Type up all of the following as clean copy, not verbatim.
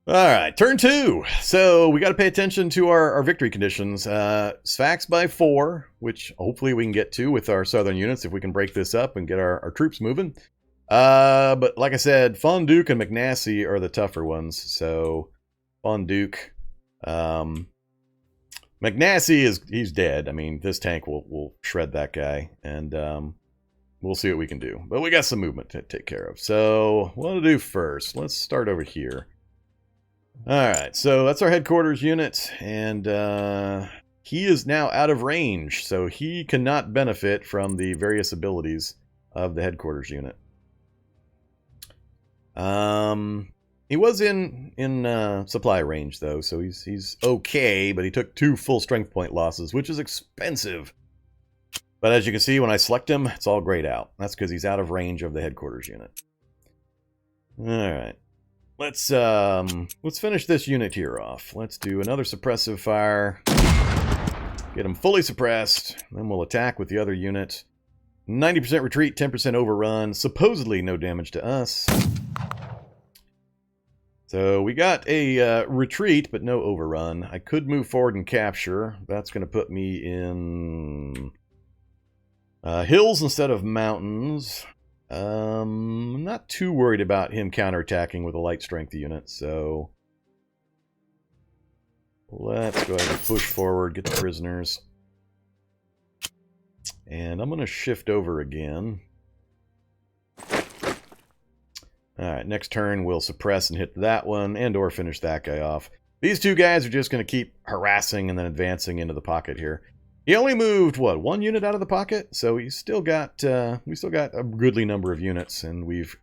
All right, turn two. So we got to pay attention to our victory conditions. Sfax by 4, which hopefully we can get to with our southern units if we can break this up and get our troops moving. But like I said, Fonduke and McNasty are the tougher ones. So Fonduke, McNasty he's dead. I mean, this tank will shred that guy, and we'll see what we can do. But we got some movement to take care of. So what to do first? Let's start over here. Alright, so that's our headquarters unit, and he is now out of range, so he cannot benefit from the various abilities of the headquarters unit. He was in supply range, though, so he's okay, but he took 2 full strength point losses, which is expensive. But as you can see, when I select him, it's all grayed out. That's because he's out of range of the headquarters unit. Alright. Let's finish this unit here off. Let's do another suppressive fire. Get him fully suppressed. Then we'll attack with the other unit. 90% retreat, 10% overrun. Supposedly no damage to us. So we got a retreat, but no overrun. I could move forward and capture. That's going to put me in hills instead of mountains. I'm not too worried about him counterattacking with a light strength unit, so let's go ahead and push forward, get the prisoners. And I'm going to shift over again. Alright, next turn we'll suppress and hit that one, and or finish that guy off. These two guys are just going to keep harassing and then advancing into the pocket here. He only moved, what, 1 unit out of the pocket? So he's still got, we still got a goodly number of units, and we've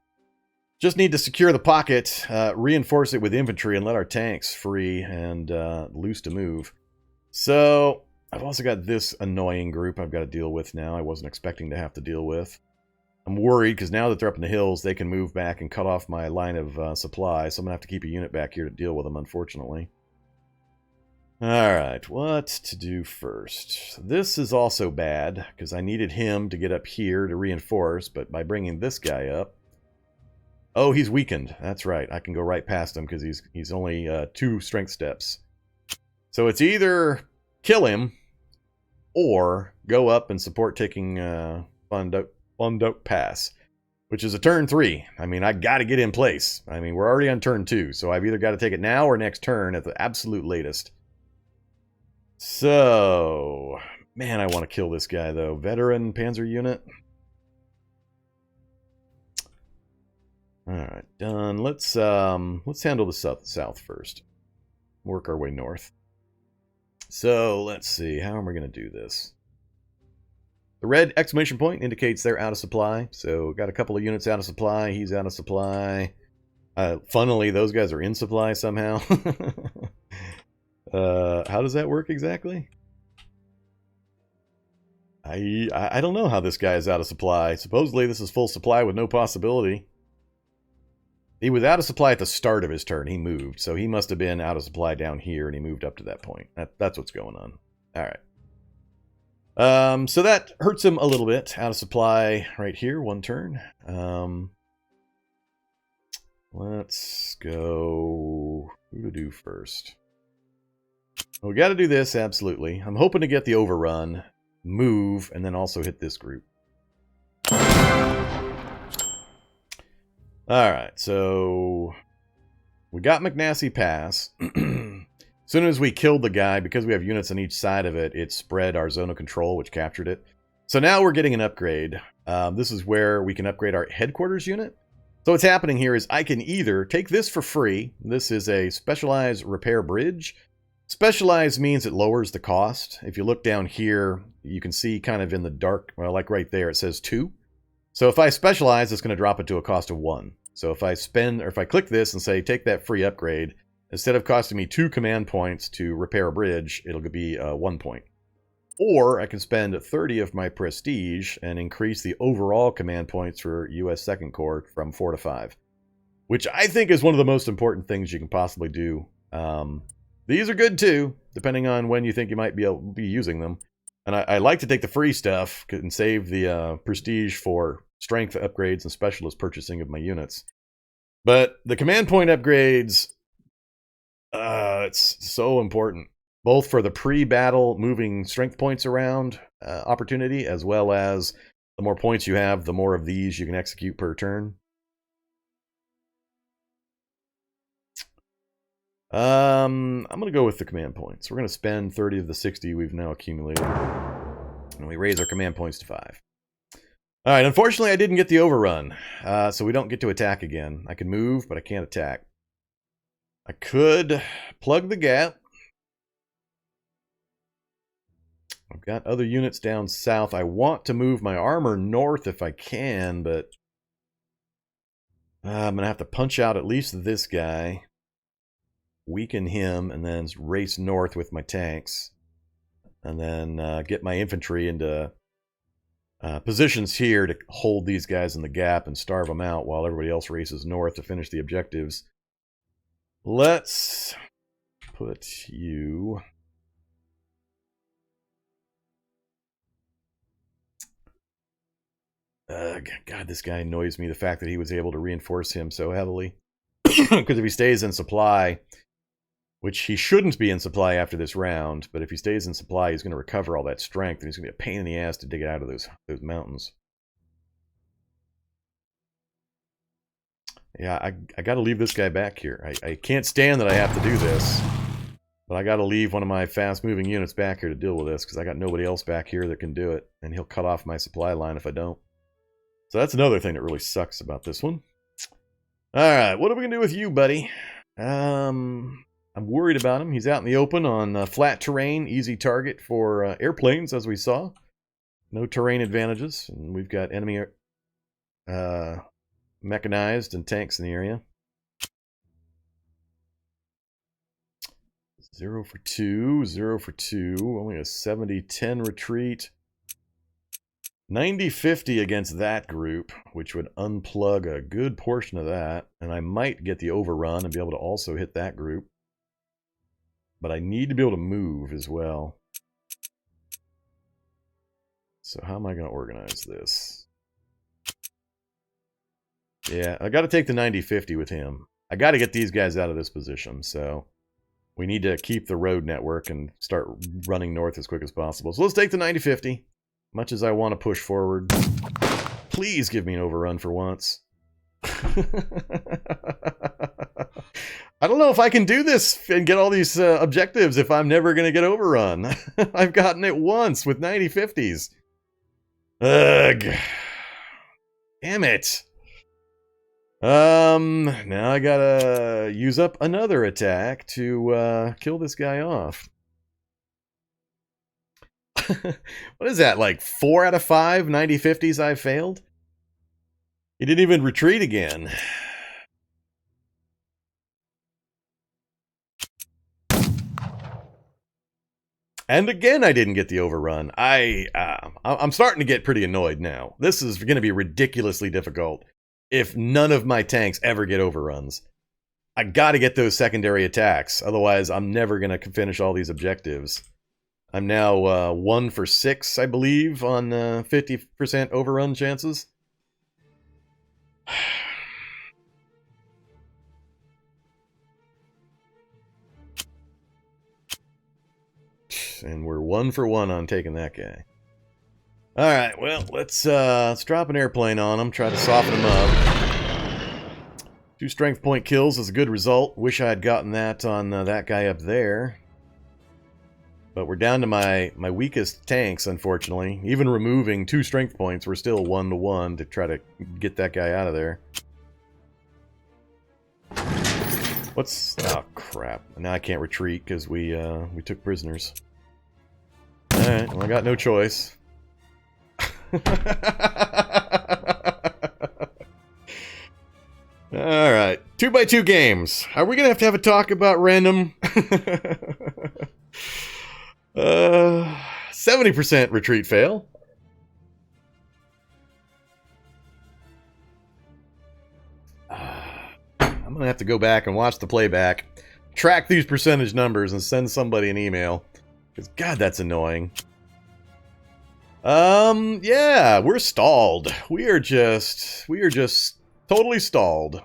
just need to secure the pocket, reinforce it with infantry, and let our tanks free and loose to move. So I've also got this annoying group I've got to deal with now. I wasn't expecting to have to deal with. I'm worried because now that they're up in the hills, they can move back and cut off my line of supply, so I'm going to have to keep a unit back here to deal with them, unfortunately. Alright, what to do first? This is also bad, because I needed him to get up here to reinforce, but by bringing this guy up... Oh, he's weakened. That's right. I can go right past him, because he's only 2 strength steps. So it's either kill him, or go up and support taking Fonduke Pass, which is a turn 3. I mean, I got to get in place. I mean, we're already on turn 2, so I've either got to take it now or next turn at the absolute latest. So, man, I want to kill this guy, though. Veteran Panzer unit. Alright, done. Let's handle the south first. Work our way north. So, let's see. How am I going to do this? The red exclamation point indicates they're out of supply. So, got a couple of units out of supply. He's out of supply. Funnily, those guys are in supply somehow. How does that work exactly? I don't know how this guy is out of supply. Supposedly this is full supply with no possibility. He was out of supply at the start of his turn. He moved, so he must have been out of supply down here, and he moved up to that point. That's what's going on. All right. So that hurts him a little bit. Out of supply right here, 1 turn. Let's go... Who to do first? We got to do this, absolutely. I'm hoping to get the overrun, move, and then also hit this group. Alright, so we got McNasty Pass. As soon as we killed the guy, because we have units on each side of it, it spread our zone of control, which captured it. So now we're getting an upgrade. This is where we can upgrade our headquarters unit. So what's happening here is I can either take this for free. This is a specialized repair bridge. Specialized means it lowers the cost. If you look down here, you can see kind of in the dark, well, like right there, it says 2. So if I specialize, it's going to drop it to a cost of 1. So if I spend, or if I click this and say, take that free upgrade, instead of costing me 2 command points to repair a bridge, it'll be 1 point. Or I can spend 30 of my prestige and increase the overall command points for U.S. Second Corps from 4 to 5. Which I think is one of the most important things you can possibly do. These are good too, depending on when you think you might be able to be using them. And I like to take the free stuff and save the prestige for strength upgrades and specialist purchasing of my units. But the command point upgrades, It's so important, both for the pre-battle moving strength points around opportunity, as well as the more points you have, the more of these you can execute per turn. I'm going to go with the command points. We're going to spend 30 of the 60 we've now accumulated. And we raise our command points to 5. All right, unfortunately I didn't get the overrun, so we don't get to attack again. I can move, but I can't attack. I could plug the gap. I've got other units down south. I want to move my armor north if I can, but I'm going to have to punch out at least this guy, weaken him, and then race north with my tanks. And then get my infantry into positions here to hold these guys in the gap and starve them out while everybody else races north to finish the objectives. Let's put you... God, this guy annoys me, the fact that he was able to reinforce him so heavily. Because if he stays in supply, which he shouldn't be in supply after this round, but if he stays in supply, he's going to recover all that strength, and he's going to be a pain in the ass to dig it out of those mountains. Yeah, I got to leave this guy back here. I can't stand that I have to do this, but I got to leave one of my fast-moving units back here to deal with this, because I got nobody else back here that can do it, and he'll cut off my supply line if I don't. So that's another thing that really sucks about this one. Alright, what are we going to do with you, buddy? I'm worried about him. He's out in the open on flat terrain, easy target for airplanes, as we saw. No terrain advantages, and we've got enemy mechanized and tanks in the area. 0 for 2, 0 for 2, only a 70-10 retreat. 90-50 against that group, which would unplug a good portion of that, and I might get the overrun and be able to also hit that group. But I need to be able to move as well. So how am I going to organize this? Yeah, I got to take the 90-50 with him. I got to get these guys out of this position, so we need to keep the road network and start running north as quick as possible. So let's take the 90-50. Much as I want to push forward, please give me an overrun for once. I don't know if I can do this and get all these objectives if I'm never going to get overrun. I've gotten it once with 90-50s. Ugh. Damn it. Now I gotta use up another attack to kill this guy off. What is that, like 4 out of 5 90-50s I failed? He didn't even retreat again. And again, I didn't get the overrun. I'm starting to get pretty annoyed now. This is going to be ridiculously difficult if none of my tanks ever get overruns. I got to get those secondary attacks, otherwise I'm never going to finish all these objectives. I'm now 1 for 6, I believe, on 50% overrun chances. And we're 1 for 1 on taking that guy. Alright, well, let's drop an airplane on him, try to soften him up. 2 strength point kills is a good result. Wish I had gotten that on that guy up there. But we're down to my weakest tanks, unfortunately. Even removing 2 strength points, we're still 1-to-1 to try to get that guy out of there. What's... oh, crap. Now I can't retreat because we took prisoners. Alright, well, I got no choice. Alright, 2x2 games. Are we going to have a talk about random? 70% retreat fail. I'm going to have to go back and watch the playback, track these percentage numbers, and send somebody an email. Because, God, that's annoying. Yeah, we're stalled. We are just totally stalled.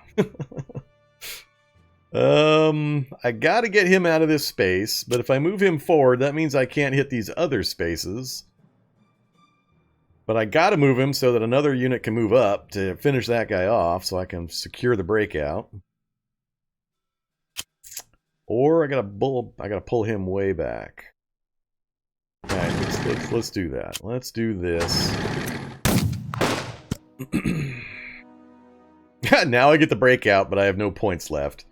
I gotta get him out of this space, but if I move him forward, that means I can't hit these other spaces. But I gotta move him so that another unit can move up to finish that guy off so I can secure the breakout. Or I gotta pull him way back. Alright, let's do that. Let's do this. Now I get the breakout, but I have no points left.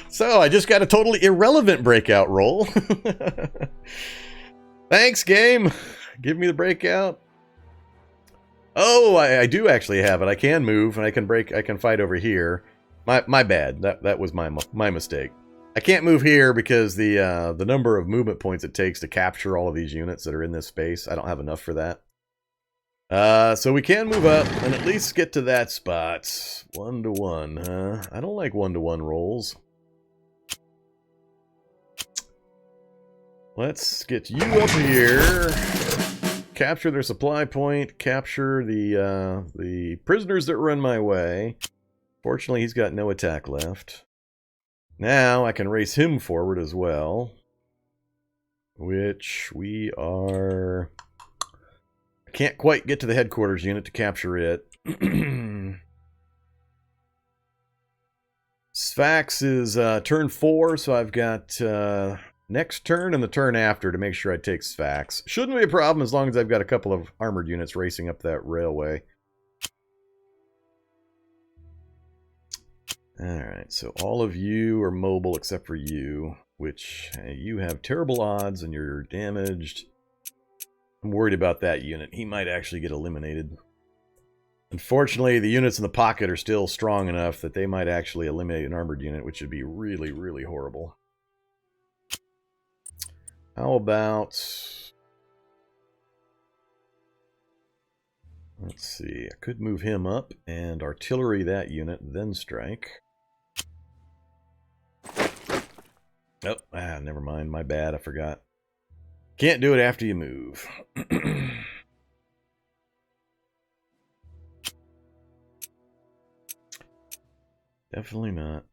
So I just got a totally irrelevant breakout roll. Thanks, game. Give me the breakout. Oh, I do actually have it. I can move and I can fight over here. My bad. That was my mistake. I can't move here because the number of movement points it takes to capture all of these units that are in this space, I don't have enough for that. So we can move up and at least get to that spot. 1-to-1, huh? I don't like 1-to-1 rolls. Let's get you up here. Capture their supply point. Capture the prisoners that run my way. Fortunately, he's got no attack left. Now I can race him forward as well. Which we are... I can't quite get to the headquarters unit to capture it. Sfax is turn 4, so I've got next turn and the turn after to make sure I take Sfax. Shouldn't be a problem as long as I've got a couple of armored units racing up that railway. Alright, so all of you are mobile except for you, which you have terrible odds and you're damaged. I'm worried about that unit. He might actually get eliminated. Unfortunately, the units in the pocket are still strong enough that they might actually eliminate an armored unit, which would be really, really horrible. How about... Let's see. I could move him up and artillery that unit, then strike. Oh, never mind. My bad. I forgot. Can't do it after you move. Definitely not.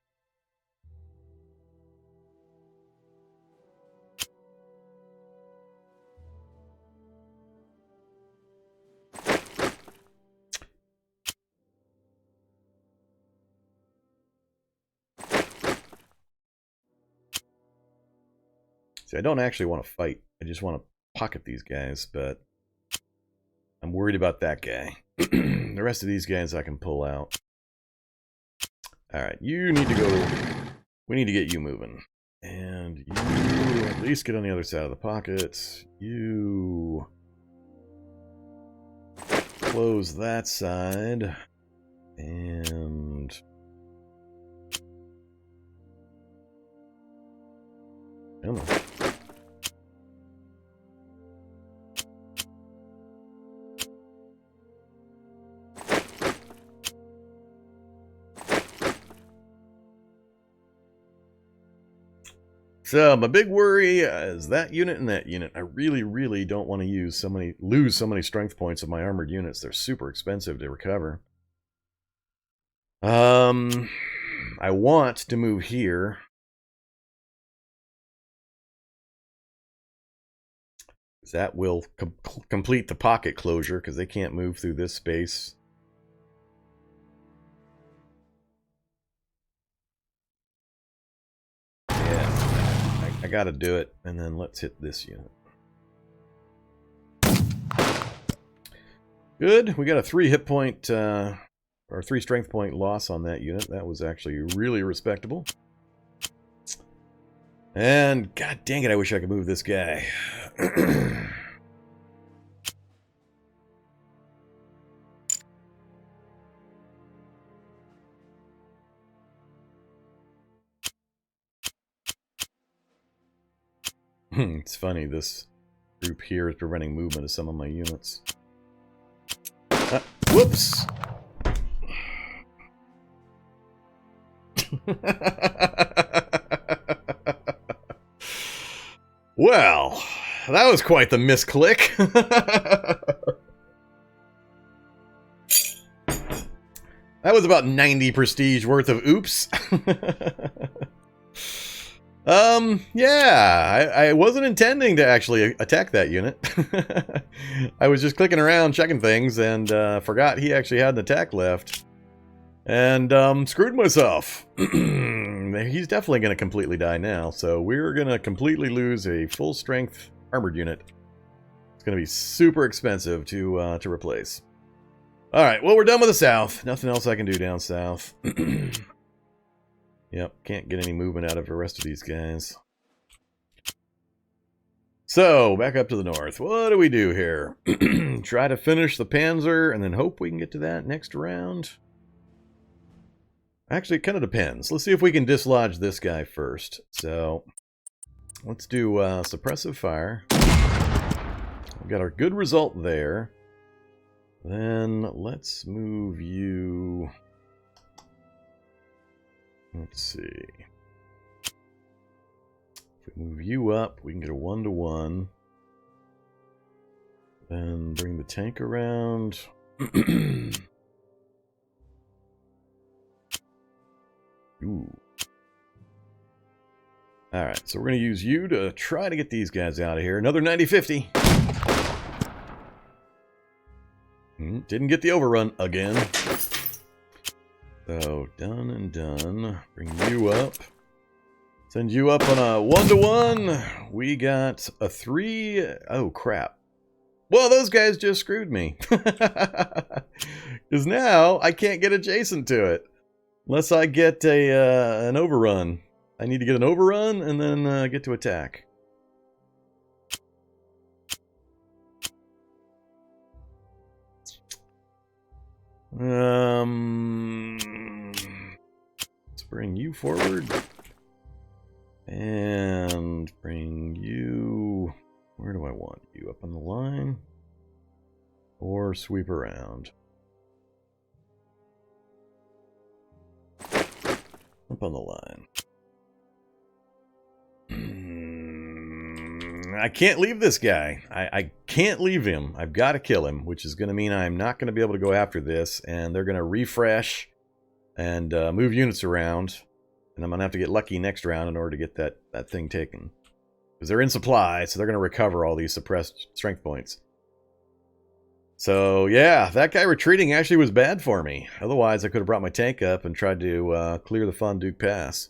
See, I don't actually want to fight. I just want to pocket these guys, but I'm worried about that guy. The rest of these guys I can pull out. Alright, you need to go... We need to get you moving. And you at least get on the other side of the pocket. You... Close that side. And... Come on. So my big worry is that unit and that unit. I really, really don't want to lose so many strength points of my armored units. They're super expensive to recover. I want to move here. That will complete the pocket closure because they can't move through this space. I gotta do it, and then let's hit this unit. Good, we got a 3 hit point, or 3 strength point loss on that unit. That was actually really respectable. And, god dang it, I wish I could move this guy. It's funny, this group here is preventing movement of some of my units. Whoops! Well, that was quite the misclick. That was about 90 prestige worth of oops. Yeah, I wasn't intending to actually attack that unit. I was just clicking around, checking things, and forgot he actually had an attack left. And screwed myself. He's definitely going to completely die now, so we're going to completely lose a full-strength armored unit. It's going to be super expensive to replace. Alright, well, we're done with the south. Nothing else I can do down south. Yep, can't get any movement out of the rest of these guys. So, back up to the north. What do we do here? Try to finish the Panzer, and then hope we can get to that next round. Actually, it kind of depends. Let's see if we can dislodge this guy first. So, let's do suppressive fire. We've got our good result there. Then, let's move you... Let's see. If we move you up, we can get a 1-to-1. Then bring the tank around. Ooh. Alright, so we're going to use you to try to get these guys out of here. Another 90-50. Didn't get the overrun again. So, done and done. Bring you up. Send you up on a 1-to-1. We got a 3. Oh, crap. Well, those guys just screwed me. Because now I can't get adjacent to it. Unless I get an overrun. I need to get an overrun and then get to attack. Let's bring you forward. And bring you... Where do I want you? Up on the line? Or sweep around? Up on the line. I can't leave this guy. I can't leave him. I've got to kill him, which is going to mean I'm not going to be able to go after this, and they're going to refresh and move units around, and I'm going to have to get lucky next round in order to get that thing taken. Because they're in supply, so they're going to recover all these suppressed strength points. So, yeah, that guy retreating actually was bad for me. Otherwise, I could have brought my tank up and tried to clear the Fondue Pass.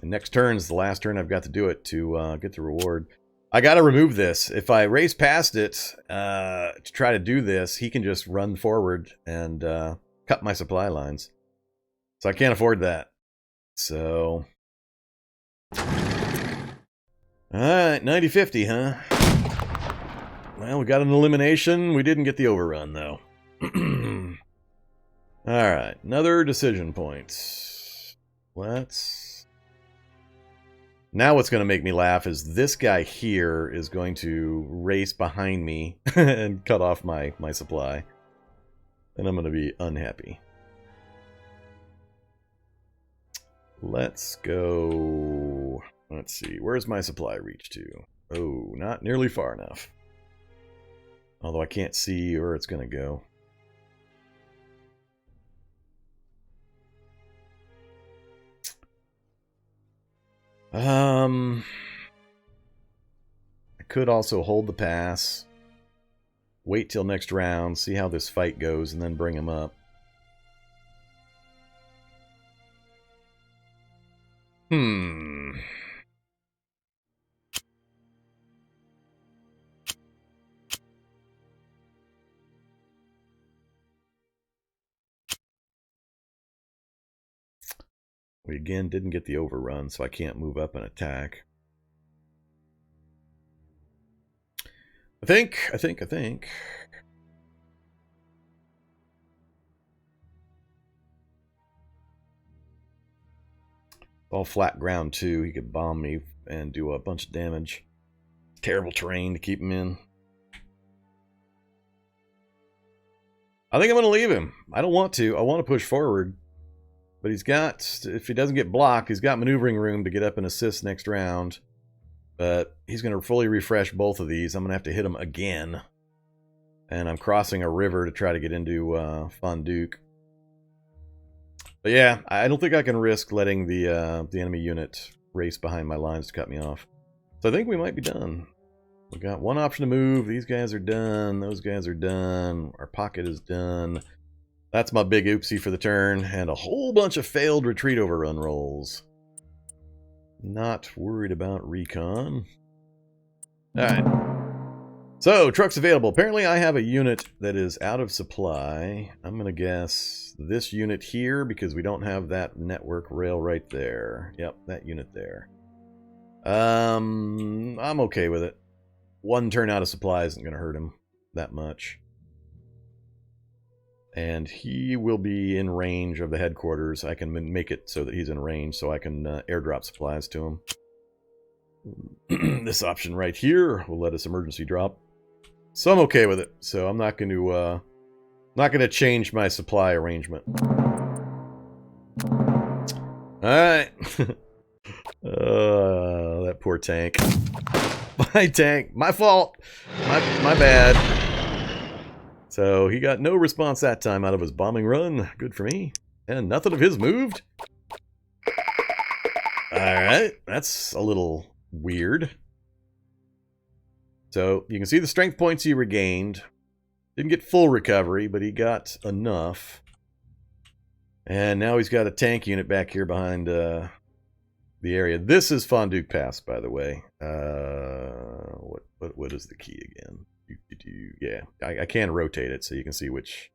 And next turn is the last turn I've got to do it to get the reward. I got to remove this. If I race past it to try to do this, he can just run forward and cut my supply lines. So I can't afford that. So... Alright, 90-50, huh? Well, we got an elimination. We didn't get the overrun, though. Alright, another decision point. Let's... Now what's going to make me laugh is this guy here is going to race behind me and cut off my supply. And I'm going to be unhappy. Let's go... Let's see, where's my supply reach to? Oh, not nearly far enough. Although I can't see where it's going to go. I could also hold the pass, wait till next round, see how this fight goes, and then bring him up. We again didn't get the overrun, so I can't move up and attack. I think. All flat ground too. He could bomb me and do a bunch of damage. Terrible terrain to keep him in. I think I'm going to leave him. I don't want to. I want to push forward. But he's got, if he doesn't get blocked, he's got maneuvering room to get up and assist next round. But he's going to fully refresh both of these. I'm going to have to hit him again. And I'm crossing a river to try to get into Fondue. But yeah, I don't think I can risk letting the enemy unit race behind my lines to cut me off. So I think we might be done. We got one option to move. These guys are done. Those guys are done. Our pocket is done. That's my big oopsie for the turn. And a whole bunch of failed retreat overrun rolls. Not worried about recon. Alright. So, trucks available. Apparently I have a unit that is out of supply. I'm going to guess this unit here because we don't have that network rail right there. Yep, that unit there. I'm okay with it. One turn out of supply isn't going to hurt him that much. And he will be in range of the headquarters. I can make it so that he's in range so I can airdrop supplies to him. This option right here will let us emergency drop. So I'm okay with it. So I'm not going to change my supply arrangement. All right. That poor tank. My tank. My fault. My bad. So he got no response that time out of his bombing run. Good for me. And nothing of his moved. Alright. That's a little weird. So you can see the strength points he regained. Didn't get full recovery, but he got enough. And now he's got a tank unit back here behind the area. This is Fondue Pass, by the way. What is the key again? Yeah, I can rotate it so you can see which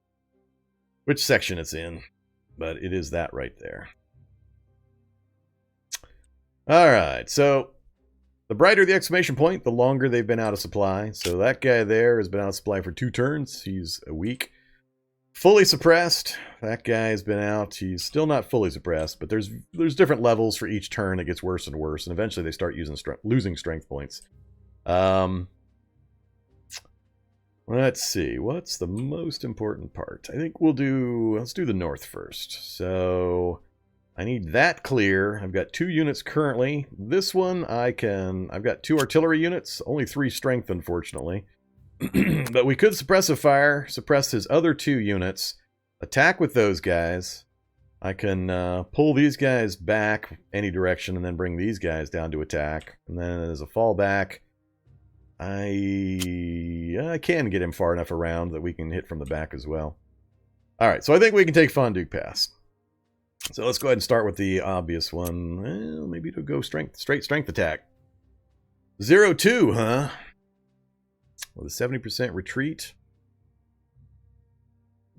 section it's in, but it is that right there. All right, so the brighter the exclamation point, the longer they've been out of supply. So that guy there has been out of supply for 2 turns. He's a week. Fully suppressed. That guy's been out. He's still not fully suppressed, but there's different levels for each turn. It gets worse and worse, and eventually they start losing strength points. Let's see. What's the most important part? I think let's do the north first. So I need that clear. I've got 2 units currently. This one I've got 2 artillery units, only 3 strength, unfortunately. But we could suppress a fire, suppress his other 2 units, attack with those guys. I can pull these guys back any direction and then bring these guys down to attack. And then as a fallback, I can get him far enough around that we can hit from the back as well. Alright, so I think we can take Fondue Pass. So let's go ahead and start with the obvious one. Well, maybe to go straight strength attack. 0-2, huh? With a 70% retreat.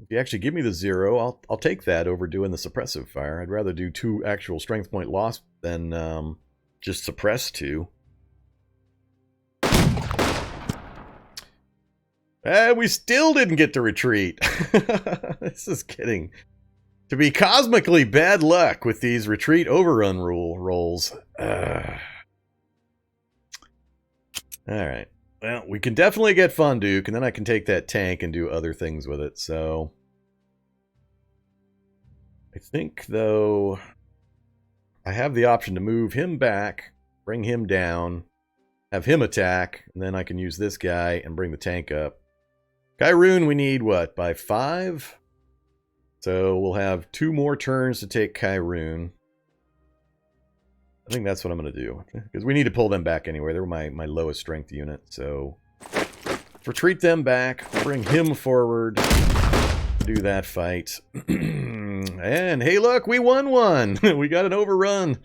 If you actually give me the 0, I'll take that over doing the suppressive fire. I'd rather do 2 actual strength point loss than just suppress 2. We still didn't get to retreat. This is getting to be cosmically bad luck with these retreat overrun rolls. Alright. Well, we can definitely get Fondue, and then I can take that tank and do other things with it. So I think, though, I have the option to move him back, bring him down, have him attack, and then I can use this guy and bring the tank up. Kairoon we need, what, by 5? So we'll have 2 more turns to take Kairoon. I think that's what I'm going to do. Because we need to pull them back anyway. They're my lowest strength unit. So retreat them back. Bring him forward. Do that fight. And hey, look, we won one. We got an overrun.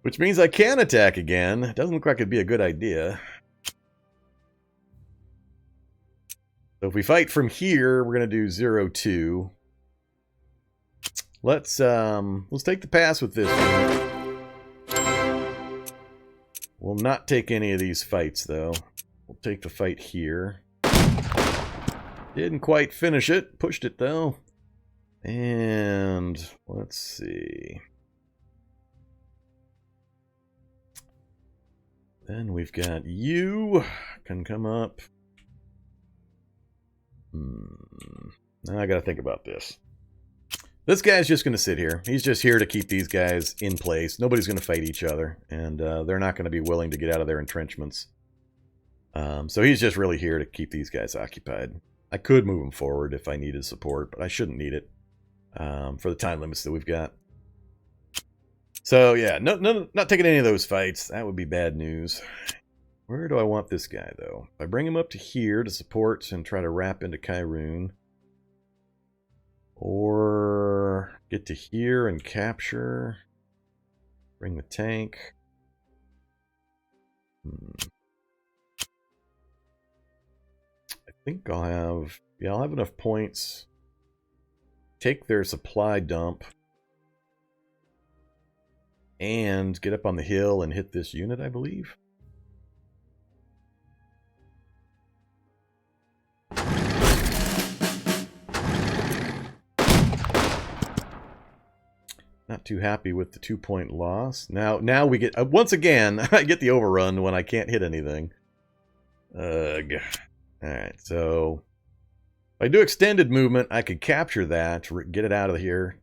Which means I can attack again. It doesn't look like it'd be a good idea. So if we fight from here, we're going to do 0-2. Let's take the pass with this one. We'll not take any of these fights, though. We'll take the fight here. Didn't quite finish it. Pushed it, though. And let's see. Then we've got you. Can come up. Now I gotta think about this. This guy's just going to sit here. He's just here to keep these guys in place. Nobody's going to fight each other, and they're not going to be willing to get out of their entrenchments. So he's just really here to keep these guys occupied. I could move him forward if I needed support, but I shouldn't need it. for the time limits that we've got. So yeah, not taking any of those fights. That would be bad news. Where do I want this guy, though? If I bring him up to here to support and try to wrap into Kairun, or get to here and capture, bring the tank. I think I'll have, yeah, I'll have enough points. Take their supply dump and get up on the hill and hit this unit, I believe. Not too happy with the 2-point loss. Now we get, once again, I get the overrun when I can't hit anything. Ugh. Alright, so if I do extended movement, I could capture that, get it out of here.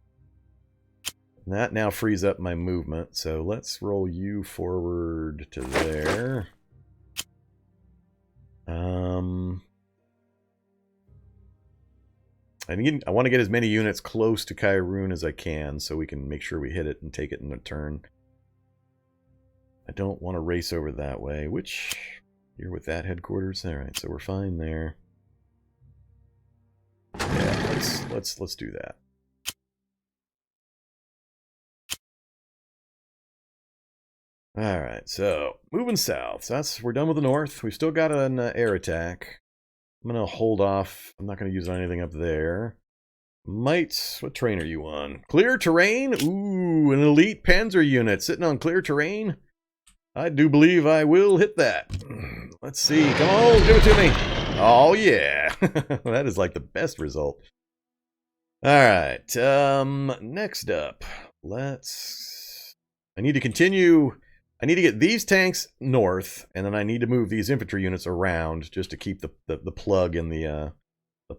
And that now frees up my movement, so let's roll you forward to there. I want to get as many units close to Kairun as I can, so we can make sure we hit it and take it in a turn. I don't want to race over that way, which you're with that headquarters. All right, so we're fine there. Yeah, let's do that. All right, so moving south. So we're done with the north. We've still got an air attack. I'm gonna hold off. I'm not gonna use anything up there. What terrain are you on? Clear terrain? Ooh, an elite panzer unit sitting on clear terrain. I do believe I will hit that. Let's see. Come on, give it to me. Oh, yeah. That is like the best result. All right. Next up, I need to continue. I need to get these tanks north, and then I need to move these infantry units around just to keep the plug in the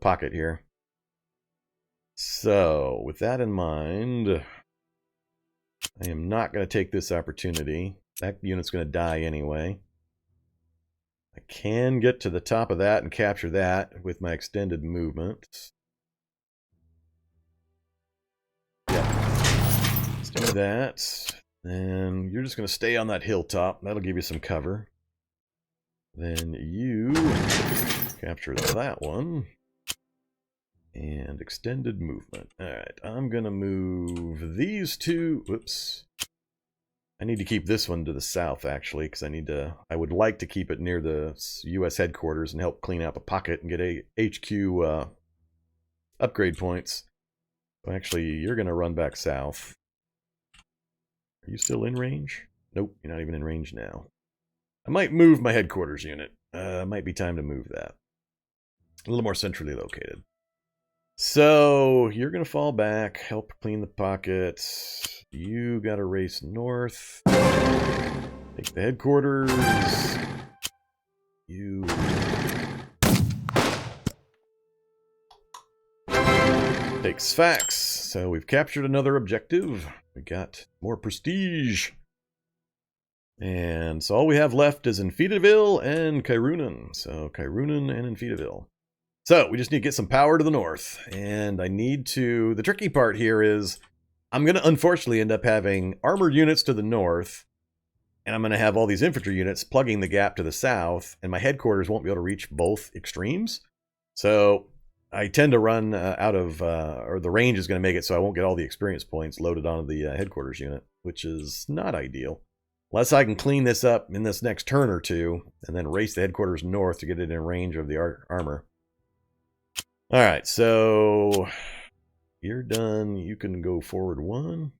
pocket here. So, with that in mind, I am not going to take this opportunity. That unit's going to die anyway. I can get to the top of that and capture that with my extended movement. Yeah. Let's do that. Then you're just going to stay on that hilltop. That'll give you some cover. Then you capture that one. And extended movement. Alright, I'm going to move these two. Whoops. I need to keep this one to the south, actually, because I would like to keep it near the U.S. headquarters and help clean out the pocket and get a HQ upgrade points. So actually, you're going to run back south. Are you still in range? Nope, you're not even in range now. I might move my headquarters unit. Might be time to move that. A little more centrally located. So, you're going to fall back, help clean the pockets. You got to race north. Take the headquarters. You take Sfax. So, we've captured another objective. We got more prestige. And so all we have left is Infidaville and Kairunan. So, Kairunan and Infidaville. So, we just need to get some power to the north, and the tricky part here is, I'm going to unfortunately end up having armored units to the north, and I'm going to have all these infantry units plugging the gap to the south, and my headquarters won't be able to reach both extremes. So, I tend to run out of, or the range is going to make it so I won't get all the experience points loaded onto the headquarters unit, which is not ideal. Unless I can clean this up in this next turn or two, and then race the headquarters north to get it in range of the armor. Alright, so you're done. You can go forward one.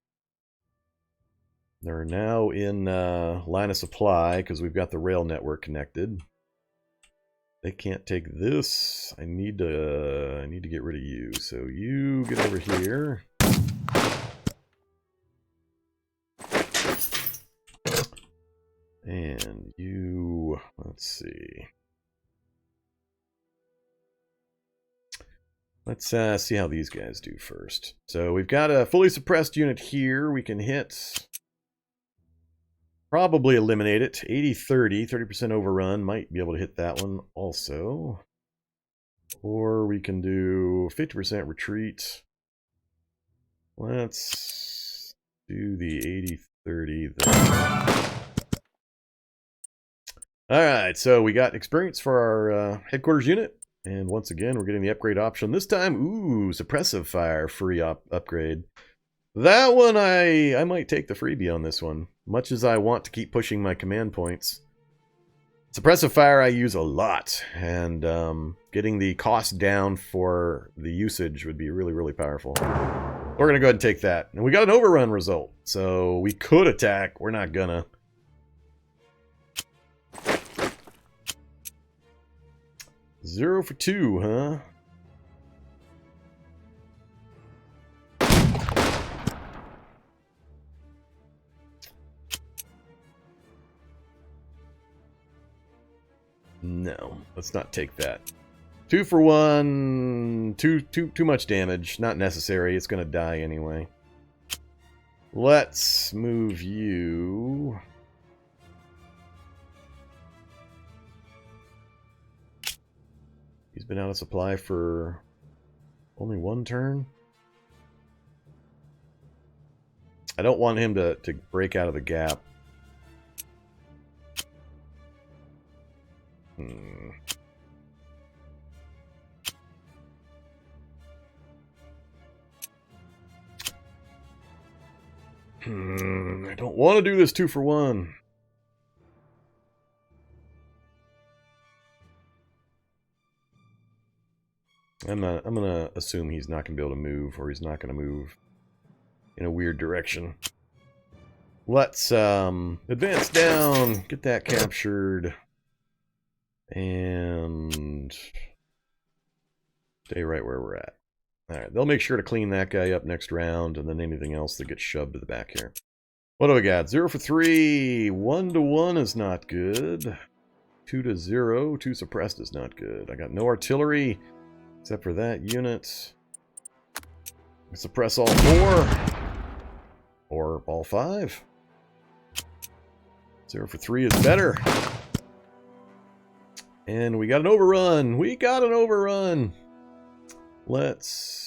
They're now in line of supply because we've got the rail network connected. They can't take this. I need to get rid of you. So you get over here. And you, let's see. Let's see how these guys do first. So we've got a fully suppressed unit here. We can hit, probably eliminate it. 80-30, 30% overrun. Might be able to hit that one also. Or we can do 50% retreat. Let's do the 80-30 there. Alright, so we got experience for our headquarters unit. And once again, we're getting the upgrade option. This time, ooh, suppressive fire free upgrade. That one, I might take the freebie on this one. Much as I want to keep pushing my command points. Suppressive fire I use a lot. And getting the cost down for the usage would be really, really powerful. We're going to go ahead and take that. And we got an overrun result. So we could attack. We're not gonna. Zero for 2, huh? No, let's not take that. 2 for 1. Too much damage. Not necessary. It's going to die anyway. Let's move you. He's been out of supply for only 1 turn. I don't want him to break out of the gap. I don't want to do this 2 for 1. I'm gonna assume he's not gonna be able to move, or he's not gonna move in a weird direction. Let's advance down, get that captured, and stay right where we're at. Alright, they'll make sure to clean that guy up next round, and then anything else that gets shoved to the back here. What do we got? 0 for 3. 1 to 1 is not good. 2 to 0. 2 suppressed is not good. I got no artillery, except for that unit. I suppress all 4. Or all 5. 0 for 3 is better. And we got an overrun. We got an overrun. Let's...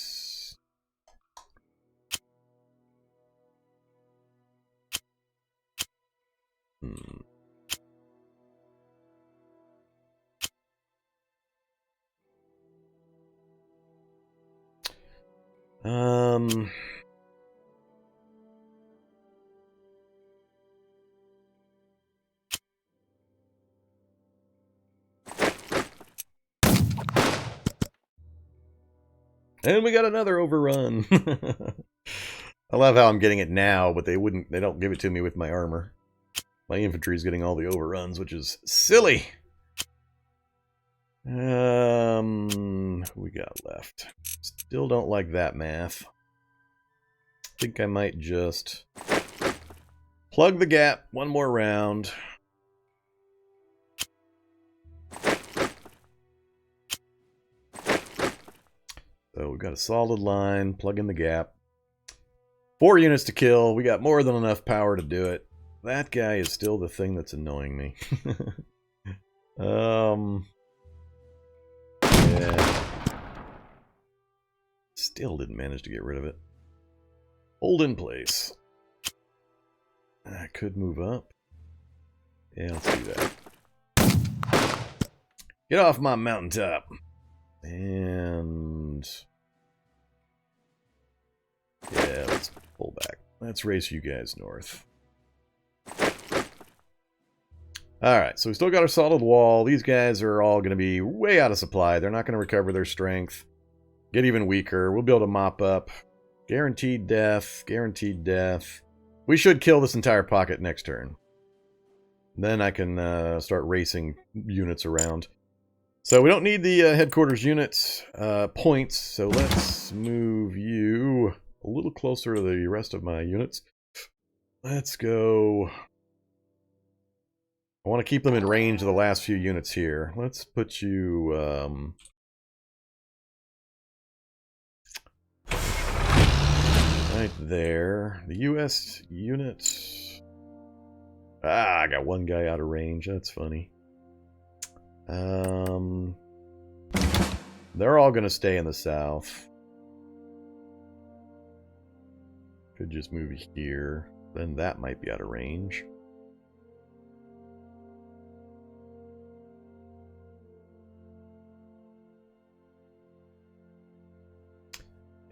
And we got another overrun. I love how I'm getting it now, but they don't give it to me with my armor. My infantry's getting all the overruns, which is silly. Who we got left? Still don't like that math. Think I might just plug the gap one more round. So we've got a solid line, plug in the gap. 4 units to kill. We got more than enough power to do it. That guy is still the thing that's annoying me. Yeah. Still didn't manage to get rid of it. Hold in place. I could move up. Yeah, let's do that. Get off my mountaintop. And... yeah, let's pull back. Let's race you guys north. Alright, so we still got our solid wall. These guys are all going to be way out of supply. They're not going to recover their strength. Get even weaker. We'll be able to mop up. Guaranteed death. Guaranteed death. We should kill this entire pocket next turn. Then I can start racing units around. So we don't need the headquarters units points, so let's move you a little closer to the rest of my units. Let's go... I want to keep them in range of the last few units here. Let's put you... right there. The US units... I got one guy out of range. That's funny. They're all going to stay in the south. Could just move here. Then that might be out of range.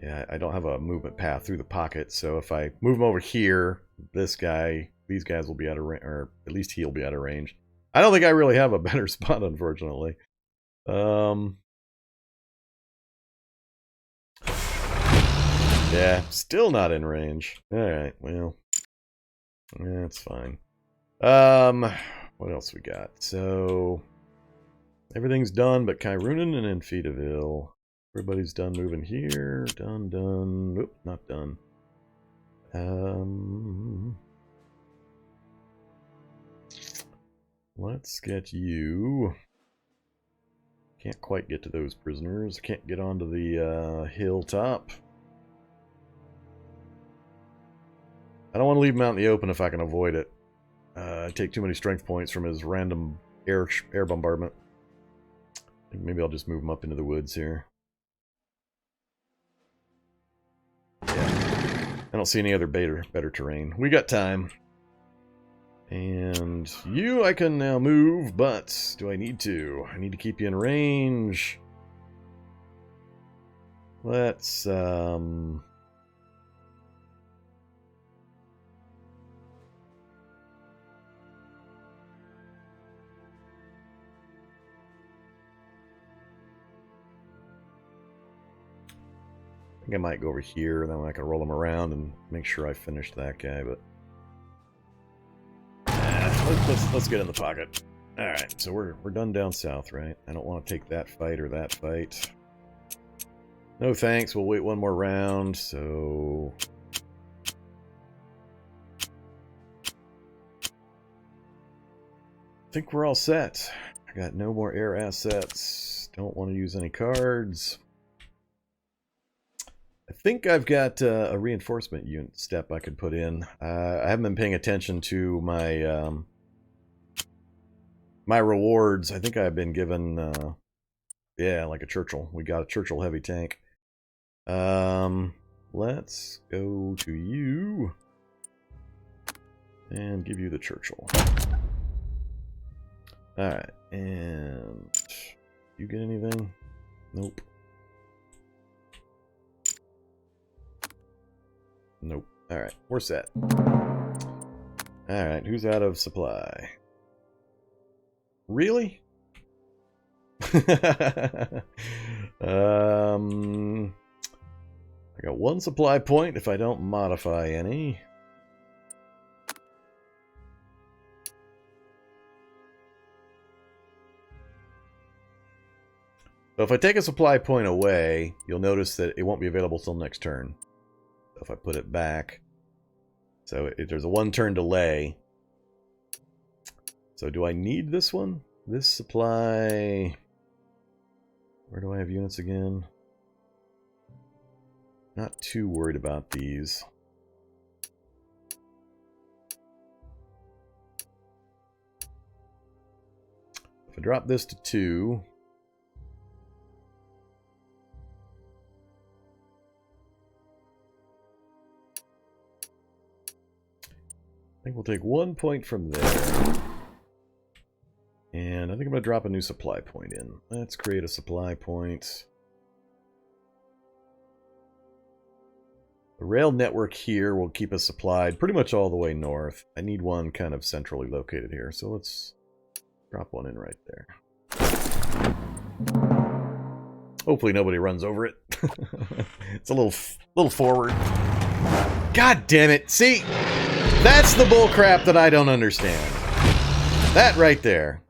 Yeah, I don't have a movement path through the pocket, so if I move him over here, these guys will be out of range, or at least he'll be out of range. I don't think I really have a better spot, unfortunately. Yeah, still not in range. Alright, well. That's fine. What else we got? So, everything's done but Kairunan and Enfeetaville. Everybody's done moving here. Done. Oop, not done. Let's get you. Can't quite get to those prisoners. Can't get onto the hilltop. I don't want to leave him out in the open if I can avoid it. I take too many strength points from his random air bombardment. I think maybe I'll just move him up into the woods here. Yeah. I don't see any other better terrain. We got time. And you I can now move, but do I need to? I need to keep you in range. Let's I think I might go over here, and then I can roll him around and make sure I finish that guy, but let's get in the pocket. Alright, so we're done down south, right? I don't want to take that fight or that fight. No thanks, we'll wait one more round, so I think we're all set. I got no more air assets. Don't want to use any cards. I think I've got a reinforcement unit step I could put in. I haven't been paying attention to my my rewards. I think I've been given, yeah, like a Churchill. We got a Churchill heavy tank. Let's go to you and give you the Churchill. All right, and you get anything? Nope. Nope. Alright, we're set. Alright, who's out of supply? Really? I got one supply point if I don't modify any. So if I take a supply point away, you'll notice that it won't be available till next turn. If I put it back, so there's a 1 turn delay. So do I need this one? This supply, where do I have units again? Not too worried about these. If I drop this to 2, I think we'll take 1 point from there. And I think I'm going to drop a new supply point in. Let's create a supply point. The rail network here will keep us supplied pretty much all the way north. I need one kind of centrally located here, so let's drop one in right there. Hopefully nobody runs over it. It's a little forward. God damn it! See? That's the bull crap that I don't understand. That right there.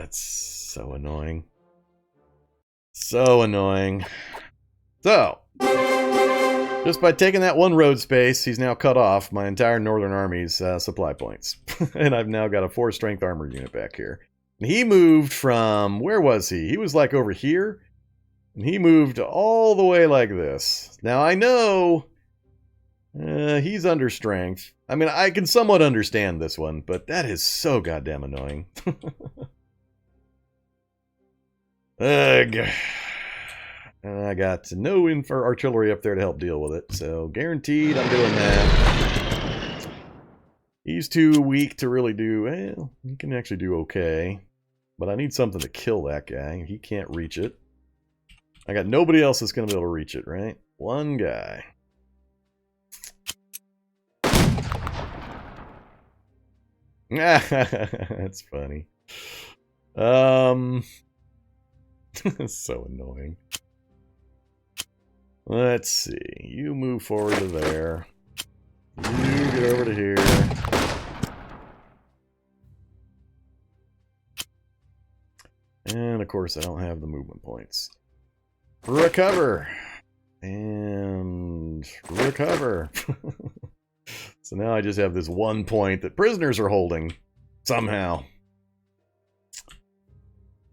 It's so annoying. So annoying. So, just by taking that one road space, he's now cut off my entire Northern Army's supply points. And I've now got a 4 strength armor unit back here. And he moved from, where was he? He was like over here. And he moved all the way like this. Now I know he's under strength. I mean, I can somewhat understand this one, but that is so goddamn annoying. Ugh. And I got no artillery up there to help deal with it. So guaranteed I'm doing that. He's too weak to really do... Well, he can actually do okay. But I need something to kill that guy. He can't reach it. I got nobody else that's going to be able to reach it, right? One guy. That's funny. So annoying. Let's see. You move forward to there. You get over to here. And of course I don't have the movement points. Recover! And recover. So now I just have this 1 point that prisoners are holding. Somehow.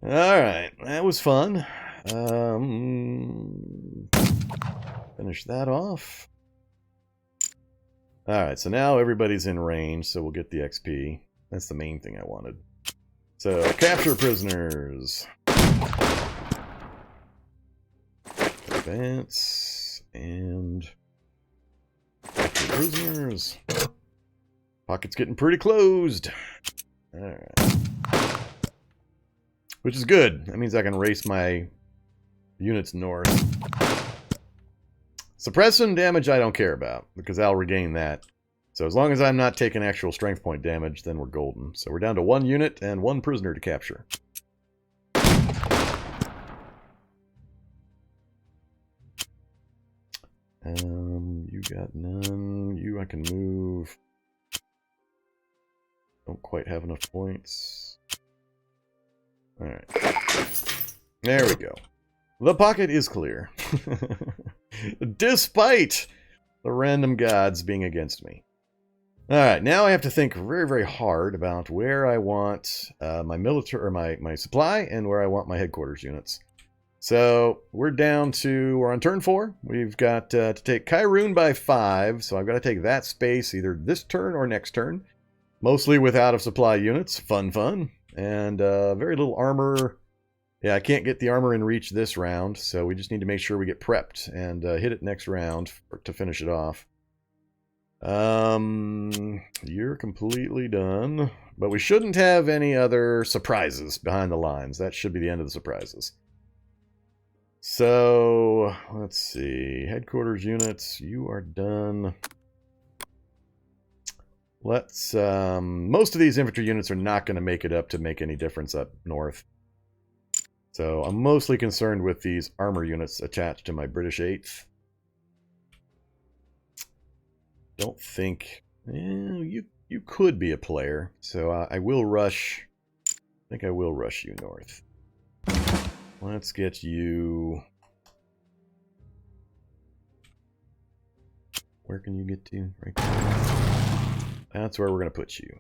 Alright, that was fun. Finish that off. Alright, so now everybody's in range, so we'll get the XP. That's the main thing I wanted. So, capture prisoners. Advance. And... capture prisoners. Pocket's getting pretty closed. Alright. Which is good. That means I can race my units north. Suppression damage I don't care about, because I'll regain that. So as long as I'm not taking actual strength point damage, then we're golden. So we're down to 1 unit and 1 prisoner to capture. You got none. You I can move. Don't quite have enough points. Alright. There we go. The pocket is clear. Despite the random gods being against me. Alright, now I have to think very, very hard about where I want my military, or my supply, and where I want my headquarters units. So, we're on turn 4. We've got to take Kyrune by 5, so I've got to take that space either this turn or next turn. Mostly with out-of-supply units. Fun. And very little armor. Yeah, I can't get the armor in reach this round, so we just need to make sure we get prepped and hit it next round to finish it off. You're completely done. But we shouldn't have any other surprises behind the lines. That should be the end of the surprises. So, let's see. Headquarters units, you are done. Let's, most of these infantry units are not going to make it up to make any difference up north. So I'm mostly concerned with these armor units attached to my British 8th. Don't think... you could be a player. So I will rush... I think I will rush you north. Let's get you... Where can you get to? Right there. That's where we're going to put you.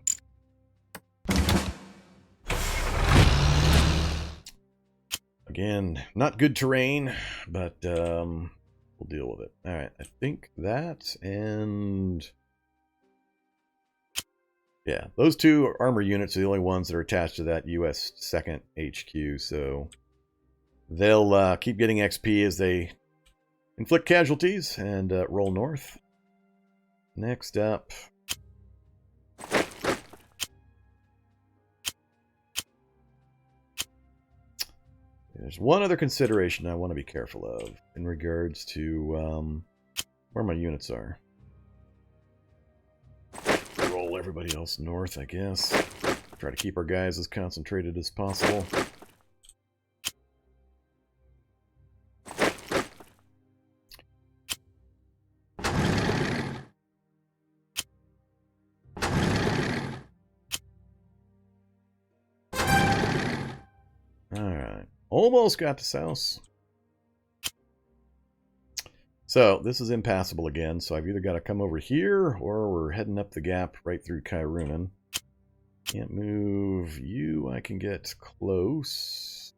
Again, not good terrain, but we'll deal with it. Alright, I think that, and... yeah, those 2 armor units are the only ones that are attached to that US 2nd HQ, so... they'll keep getting XP as they inflict casualties and roll north. Next up... there's one other consideration I want to be careful of in regards to where my units are. Roll everybody else north, I guess. Try to keep our guys as concentrated as possible. Alright. Almost got to South. So, this is impassable again, so I've either got to come over here, or we're heading up the gap right through Kairunan. Can't move you, I can get close.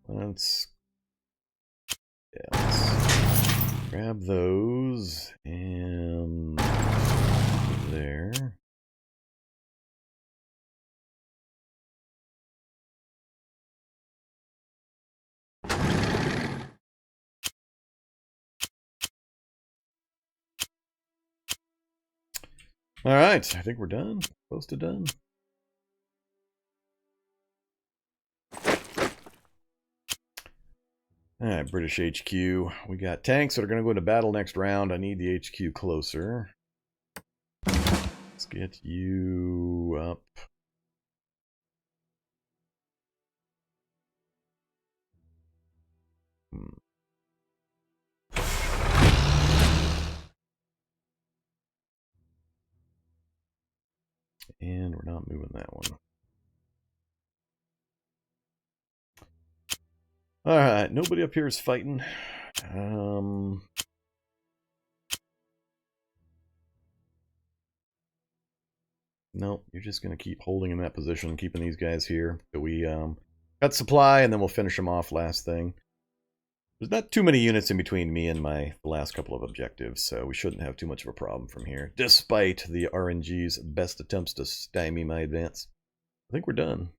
Let's grab those, and there. All right, I think we're done. Close to done. All right, British HQ. We got tanks that are going to go into battle next round. I need the HQ closer. Let's get you up. And we're not moving that one. All right, nobody up here is fighting. Nope, you're just going to keep holding in that position, keeping these guys here. So we cut supply, and then we'll finish them off last thing. There's not too many units in between me and the last couple of objectives, so we shouldn't have too much of a problem from here, despite the RNG's best attempts to stymie my advance. I think we're done.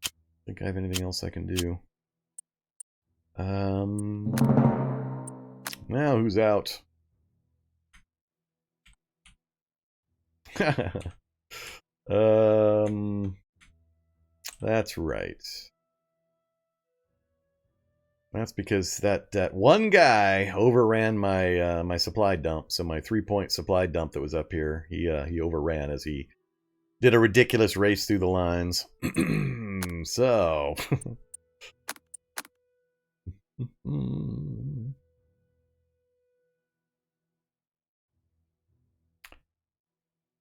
I think I have anything else I can do. Now who's out? That's right. That's because that one guy overran my my supply dump. So my 3-point supply dump that was up here, he overran as he did a ridiculous race through the lines. So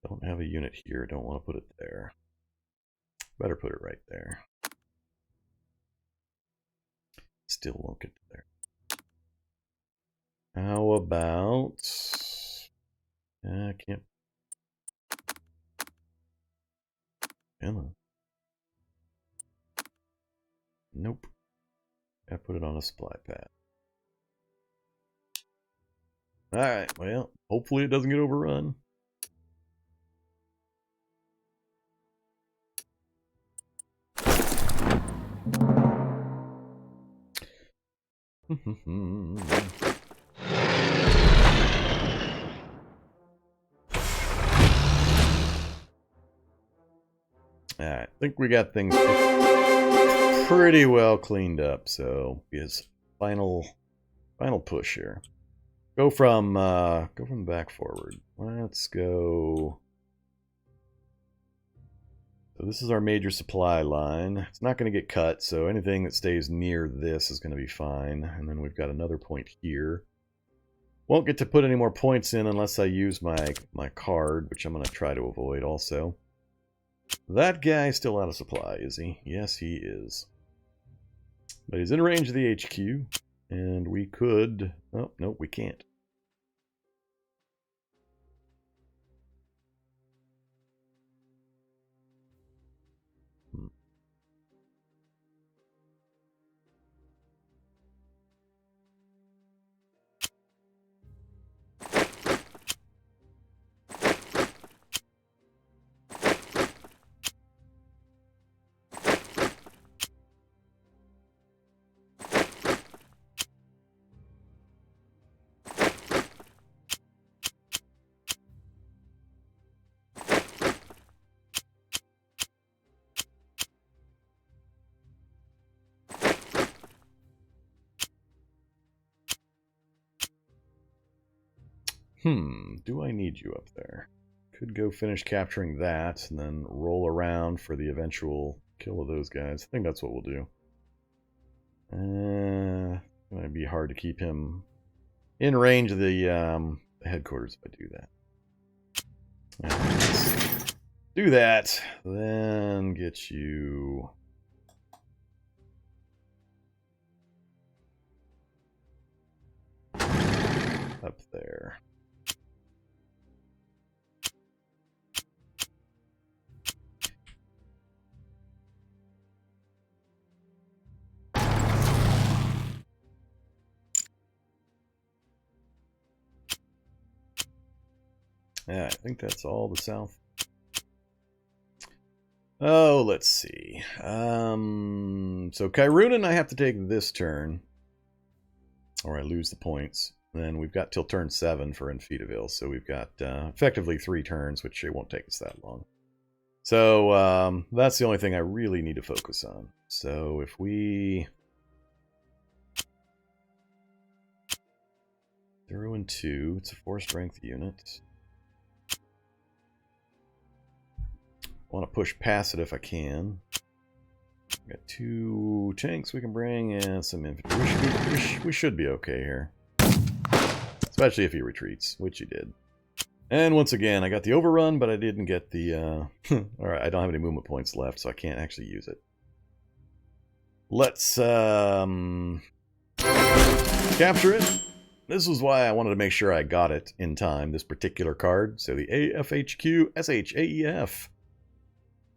don't have a unit here. Don't want to put it there. Better put it right there. Still won't get there. How about... I can't... Come on. Nope. I put it on a supply pad. Alright, well, hopefully it doesn't get overrun. Alright, I think we got things pretty well cleaned up, so his final push here. Go from back forward. Let's go. So this is our major supply line. It's not going to get cut, so anything that stays near this is going to be fine. And then we've got another point here. Won't get to put any more points in unless I use my card, which I'm going to try to avoid also. That guy's still out of supply, is he? Yes, he is. But he's in range of the HQ, and we could... Oh, no, we can't. Do I need you up there? Could go finish capturing that and then roll around for the eventual kill of those guys. I think that's what we'll do. It might be hard to keep him in range of the headquarters if I do that. Let's do that, then get you... up there. Yeah, I think that's all the south. Oh, let's see. So Kairunan I have to take this turn, or I lose the points. then we've got till turn 7 for Infeudaville, so we've got effectively 3 turns, which it won't take us that long. So that's the only thing I really need to focus on. So if we throw in 2, it's a 4 strength unit. I want to push past it if I can. Got 2 tanks we can bring and some infantry. We should be okay here. Especially if he retreats, which he did. And once again, I got the overrun, but I didn't get the... Alright, I don't have any movement points left, so I can't actually use it. Let's capture it. This was why I wanted to make sure I got it in time, this particular card. So the AFHQ SHAEF.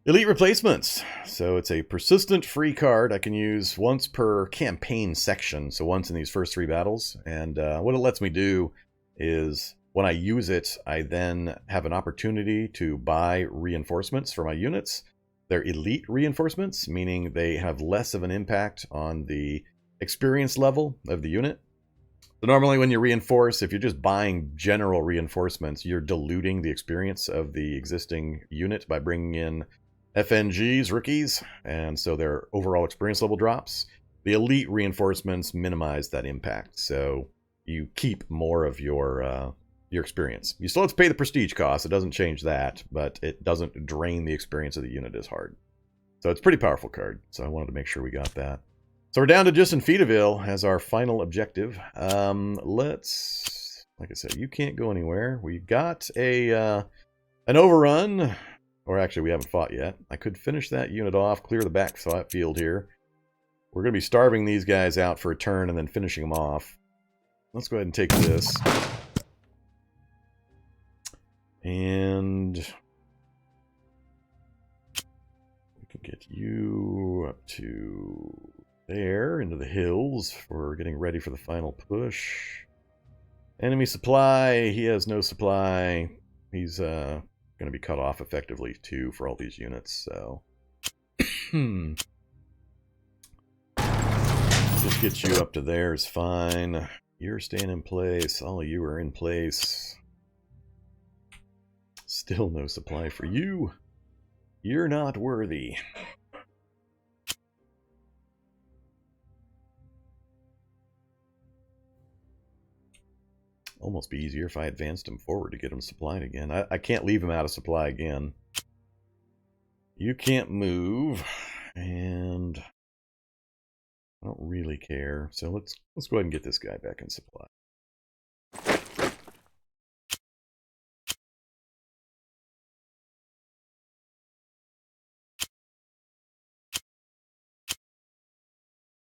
Elite Replacements. So it's a persistent free card I can use once per campaign section. So once in these first 3 battles. And what it lets me do is when I use it, I then have an opportunity to buy reinforcements for my units. They're elite reinforcements, meaning they have less of an impact on the experience level of the unit. So normally when you reinforce, if you're just buying general reinforcements, you're diluting the experience of the existing unit by bringing in FNGs, rookies, and so their overall experience level drops. The elite reinforcements minimize that impact, so you keep more of your experience. You still have to pay the prestige cost, it doesn't change that, but it doesn't drain the experience of the unit as hard. So it's a pretty powerful card, so I wanted to make sure we got that. So we're down to just Infeudaville as our final objective. Let's, like I said, you can't go anywhere. We got an overrun. Or actually, we haven't fought yet. I could finish that unit off, clear the backfield here. We're going to be starving these guys out for a turn and then finishing them off. Let's go ahead and take this. And we can get you up to there, into the hills, for getting ready for the final push. Enemy supply, he has no supply. He's going to be cut off effectively too for all these units, so just get you up to there is fine. You're staying in place. All of you are in place. Still no supply for you. You're not worthy. Almost be easier if I advanced him forward to get him supplied again. I can't leave him out of supply again. You can't move, and I don't really care. So let's go ahead and get this guy back in supply.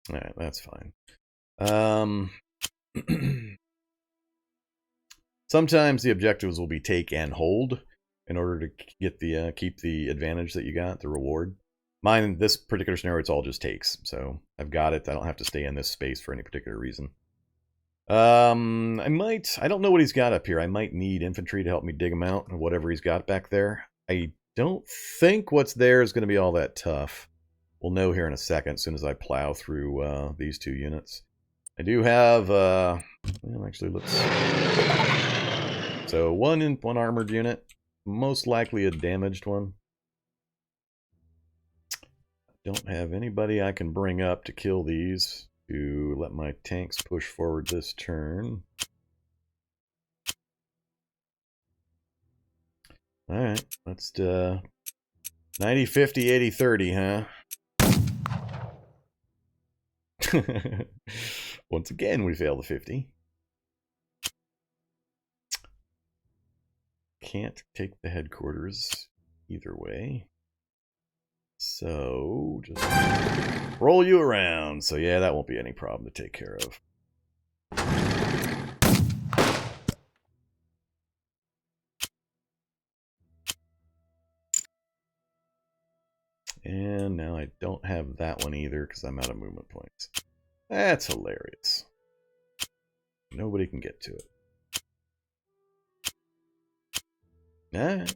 All right, that's fine. Sometimes the objectives will be take and hold in order to get the keep the advantage that you got, the reward. Mine, in this particular scenario, it's all just takes. So I've got it. I don't have to stay in this space for any particular reason. I don't know what he's got up here. I might need infantry to help me dig him out, or whatever he's got back there. I don't think what's there is going to be all that tough. We'll know here in a second, as soon as I plow through these 2 units. I do have, well, actually, let's... So one armored unit, most likely a damaged one. Don't have anybody I can bring up to kill these to let my tanks push forward this turn. Alright, let's 90, 50, 80, 30, huh? Once again, we fail the 50. Can't take the headquarters either way. So, just roll you around. So yeah, that won't be any problem to take care of. And now I don't have that one either because I'm out of movement points. That's hilarious. Nobody can get to it. Alright.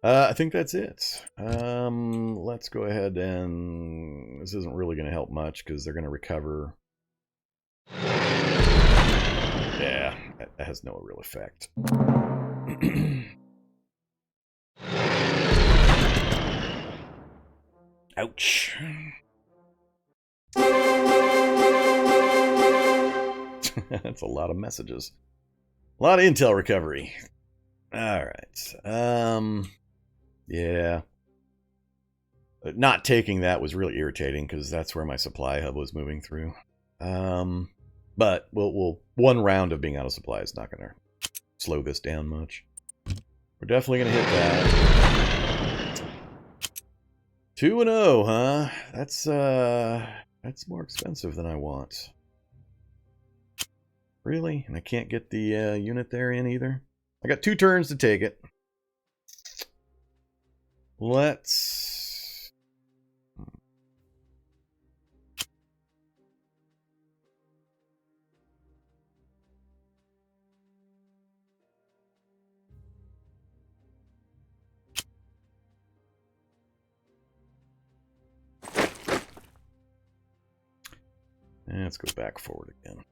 I think that's it. Let's go ahead and... This isn't really going to help much because they're going to recover That has no real effect. Ouch. That's a lot of messages. A lot of intel recovery. Alright. Yeah. Not taking that was really irritating because that's where my supply hub was moving through. But we'll one round of being out of supply is not going to slow this down much. We're definitely going to hit that. 2-0, huh? That's more expensive than I want. Really? And I can't get the unit there in either? I got 2 turns to take it. Let's... Let's go back forward again.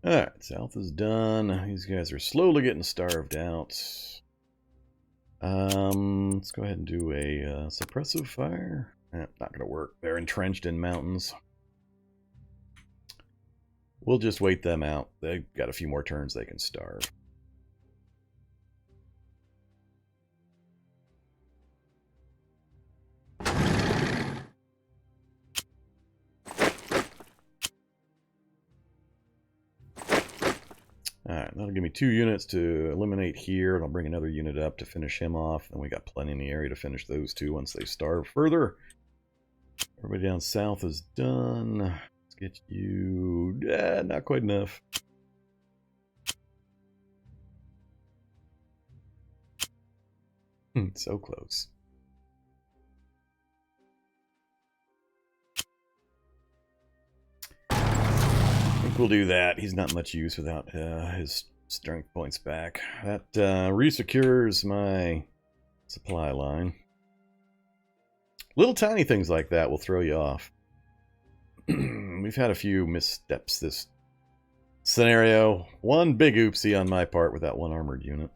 Alright, south is done. These guys are slowly getting starved out. Let's go ahead and do a suppressive fire. Not going to work. They're entrenched in mountains. We'll just wait them out. They've got a few more turns they can starve. Alright, that'll give me 2 units to eliminate here, and I'll bring another unit up to finish him off. And we got plenty in the area to finish those 2 once they starve further. Everybody down south is done. Let's get you... not quite enough. So close. I think we'll do that. He's not much use without his strength points back. That resecures my supply line. Little tiny things like that will throw you off. We've had a few missteps this scenario. One big oopsie on my part with that 1 armored unit.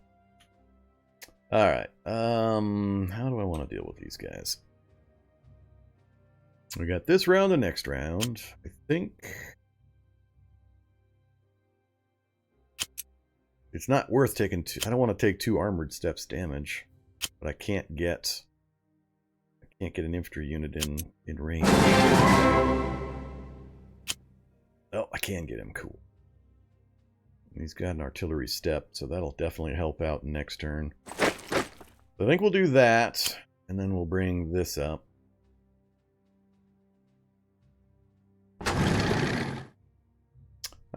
Alright. How do I want to deal with these guys? We got this round and next round. I think... it's not worth taking 2. I don't want to take 2 armored steps damage, but I can't get an infantry unit in range. Oh, I can get him. Cool. He's got an artillery step, so that'll definitely help out next turn. So I think we'll do that, and then we'll bring this up.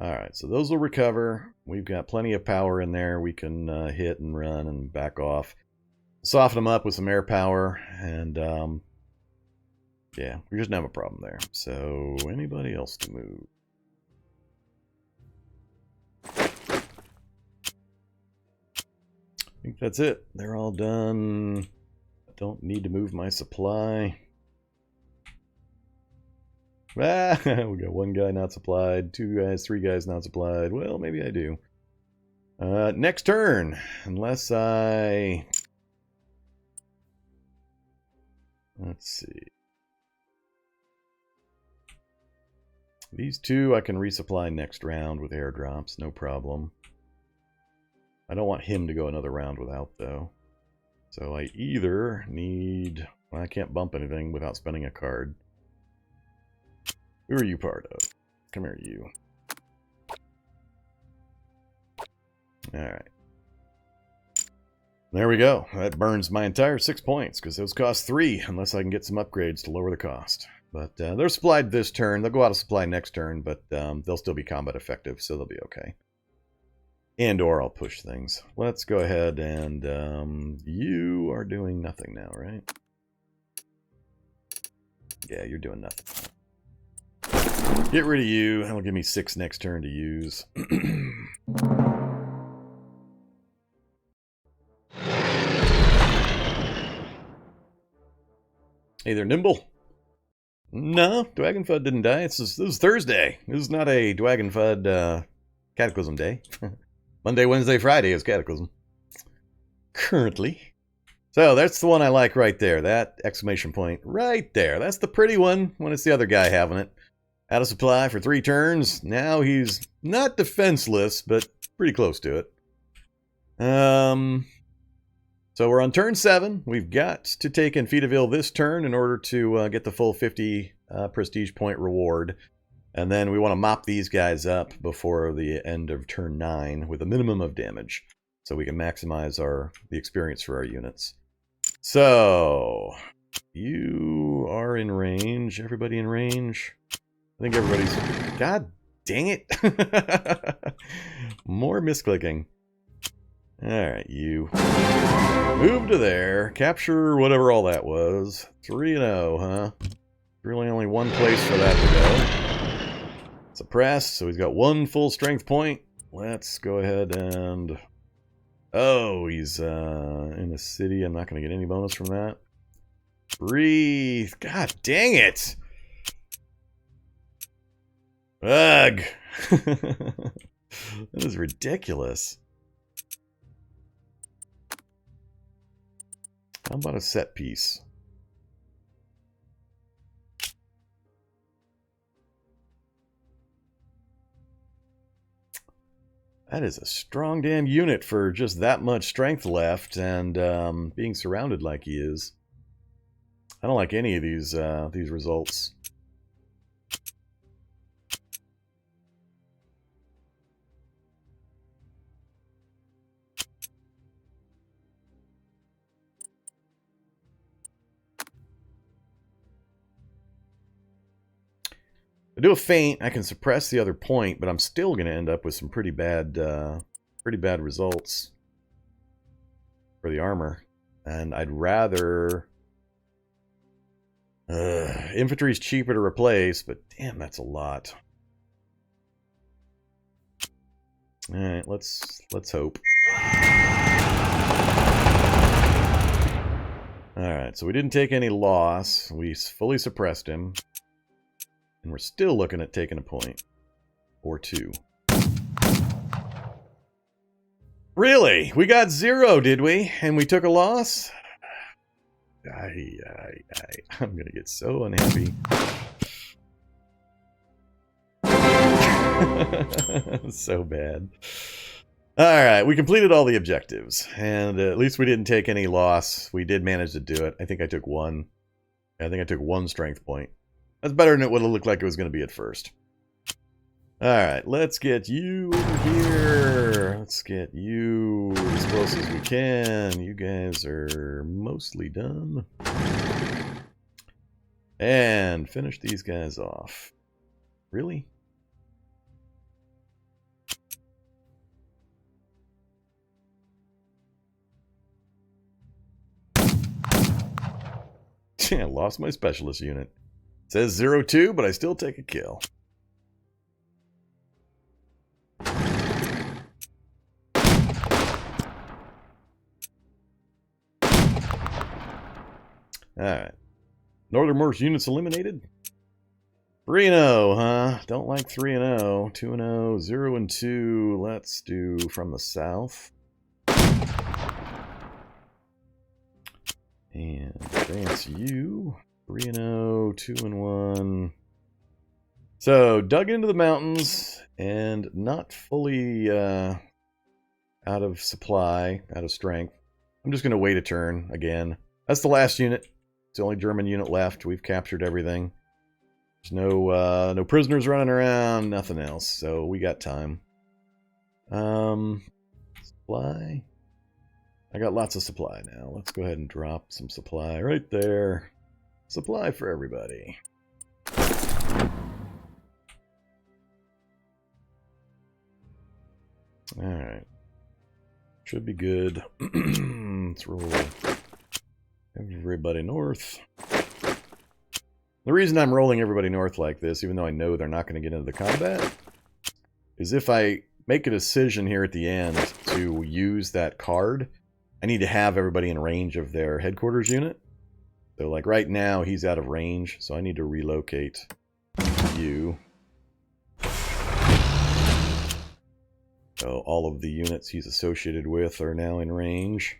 Alright, so those will recover. We've got plenty of power in there. We can hit and run and back off. Soften them up with some air power, and yeah, we just don't have a problem there. So, anybody else to move? I think that's it. They're all done. I don't need to move my supply. Ah, we got 1 guy not supplied, 2 guys, 3 guys not supplied. Well, maybe I do. Next turn, unless I... let's see. These 2 I can resupply next round with airdrops, no problem. I don't want him to go another round without, though. So I either need... well, I can't bump anything without spending a card. Who are you part of? Come here, you. Alright. There we go. That burns my entire 6 points, because those cost 3, unless I can get some upgrades to lower the cost. But they're supplied this turn. They'll go out of supply next turn, but they'll still be combat effective, so they'll be okay. And or I'll push things. Let's go ahead and you are doing nothing now, right? Yeah, you're doing nothing. Get rid of you. That'll give me 6 next turn to use. Hey there, Nimble. No, Dwagonfud didn't die. This is Thursday. This is not a Dwagonfud Cataclysm Day. Monday, Wednesday, Friday is Cataclysm. Currently. So that's the one I like right there. That exclamation point right there. That's the pretty one when it's the other guy having it. Out of supply for 3 turns. Now he's not defenseless, but pretty close to it. So we're on turn 7. We've got to take Enfeetaville this turn in order to get the full 50 prestige point reward. And then we want to mop these guys up before the end of turn 9 with a minimum of damage. So we can maximize the experience for our units. So, you are in range. Everybody in range? I think everybody's... God dang it! More misclicking. Alright, you. Move to there. Capture whatever all that was. 3-0, huh? Really only one place for that to go. Suppressed, so he's got 1 full strength point. Let's go ahead and... Oh, he's in a city. I'm not going to get any bonus from that. Breathe. God dang it! Ugh! That is ridiculous. How about a set piece? That is a strong damn unit for just that much strength left and being surrounded like he is. I don't like any of these results. I do a feint, I can suppress the other point, but I'm still going to end up with some pretty bad results for the armor. And I'd rather... infantry's cheaper to replace, but damn, that's a lot. Alright, let's hope. Alright, so we didn't take any loss. We fully suppressed him. And we're still looking at taking a point. Or 2. Really? We got 0, did we? And we took a loss? I'm going to get so unhappy. So bad. Alright, we completed all the objectives. And at least we didn't take any loss. We did manage to do it. I think I took 1. I think I took 1 strength point. That's better than it would have looked like it was going to be at first. Alright, let's get you over here. Let's get you as close as we can. You guys are mostly done. And finish these guys off. Really? I lost my specialist unit. It says 0-2, but I still take a kill. Alright. Northernmost units eliminated. 3-0, huh? Don't like 3-0. 2-0, 0-2. Let's do from the south. And advance you. 3-0, 2-1. So, dug into the mountains and not fully out of supply, out of strength. I'm just going to wait a turn again. That's the last unit. It's the only German unit left. We've captured everything. There's no prisoners running around, nothing else. So we got time. Supply. I got lots of supply now. Let's go ahead and drop some supply right there. Supply for everybody. Alright. Should be good. Let's roll everybody north. The reason I'm rolling everybody north like this, even though I know they're not going to get into the combat, is if I make a decision here at the end to use that card, I need to have everybody in range of their headquarters unit. So like right now, he's out of range, so I need to relocate you. So all of the units he's associated with are now in range.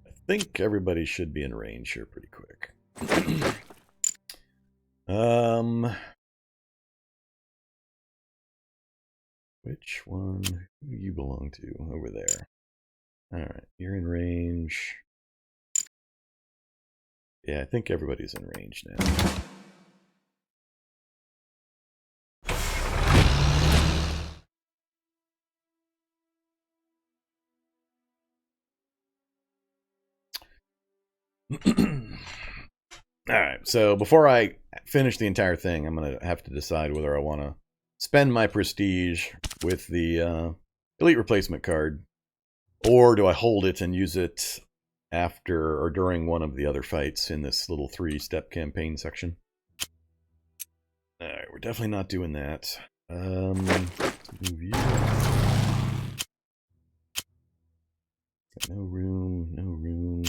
I think everybody should be in range here pretty quick. Which one do you belong to? Over there. Alright, you're in range. Yeah, I think everybody's in range now. Alright, so before I finish the entire thing, I'm going to have to decide whether I want to spend my prestige with the elite replacement card, or do I hold it and use it after or during one of the other fights in this little 3-step campaign section. Alright, we're definitely not doing that. Let's move you. Got no room, no room.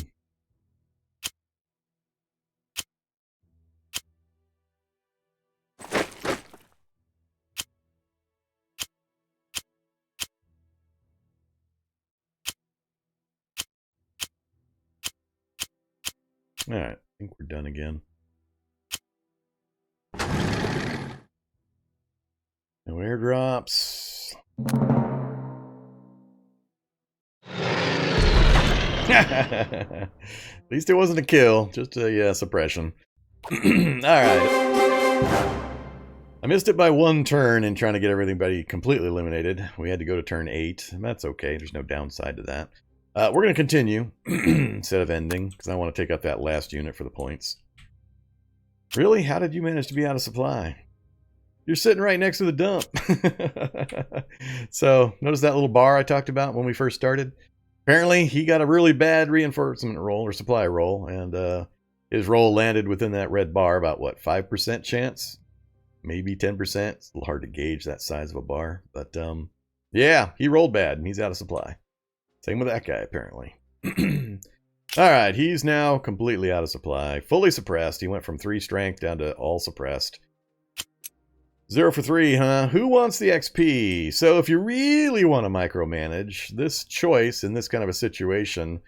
Alright, I think we're done again. No airdrops. At least it wasn't a kill, just a suppression. Alright. I missed it by 1 turn in trying to get everybody completely eliminated. We had to go to turn 8. And that's okay, there's no downside to that. We're going to continue instead of ending, because I want to take out that last unit for the points. Really? How did you manage to be out of supply? You're sitting right next to the dump. So, notice that little bar I talked about when we first started? Apparently, he got a really bad reinforcement roll, or supply roll, and his roll landed within that red bar, about, what, 5% chance? Maybe 10%? It's a little hard to gauge that size of a bar. But, yeah, he rolled bad, and he's out of supply. Same with that guy, apparently. Alright, he's now completely out of supply. Fully suppressed. He went from 3 strength down to all suppressed. 0 for 3, huh? Who wants the XP? So if you really want to micromanage, this choice in this kind of a situation,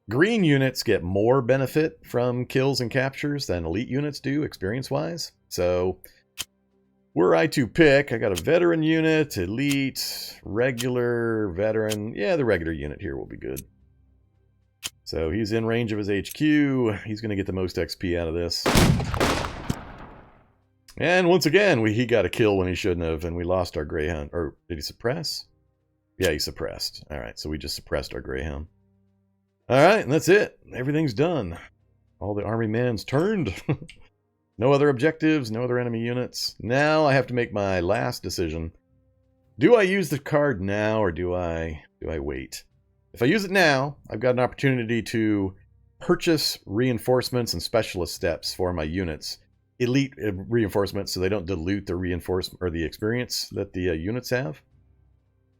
green units get more benefit from kills and captures than elite units do, experience-wise. So, were I to pick, I got a veteran unit, elite, regular, veteran. Yeah, the regular unit here will be good. So he's in range of his HQ. He's going to get the most XP out of this. And once again, he got a kill when he shouldn't have, and we lost our Greyhound. Or did he suppress? Yeah, he suppressed. Alright, so we just suppressed our Greyhound. Alright, and that's it. Everything's done. All the army man's turned. No other objectives, no other enemy units. Now I have to make my last decision. Do I use the card now, or do I wait? If I use it now, I've got an opportunity to purchase reinforcements and specialist steps for my units. Elite reinforcements, so they don't dilute the reinforcement or the experience that the units have.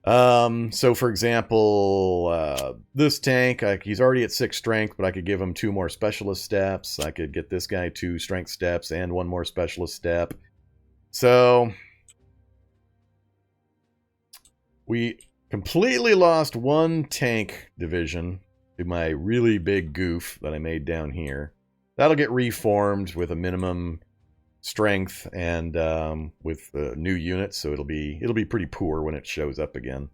So for example, this tank, he's already at 6 strength, but I could give him 2 more specialist steps. I could get this guy 2 strength steps and 1 more specialist step. So we completely lost 1 tank division to my really big goof that I made down here. That'll get reformed with a minimum strength and with new units, so it'll be pretty poor when it shows up again.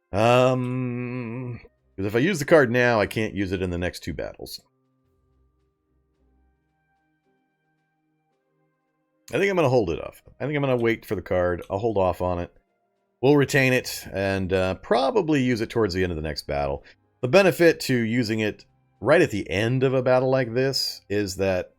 Because if I use the card now, I can't use it in the next 2 battles. I think I'm going to hold it off. I think I'm going to wait for the card. I'll hold off on it. We'll retain it and probably use it towards the end of the next battle. The benefit to using it right at the end of a battle like this is that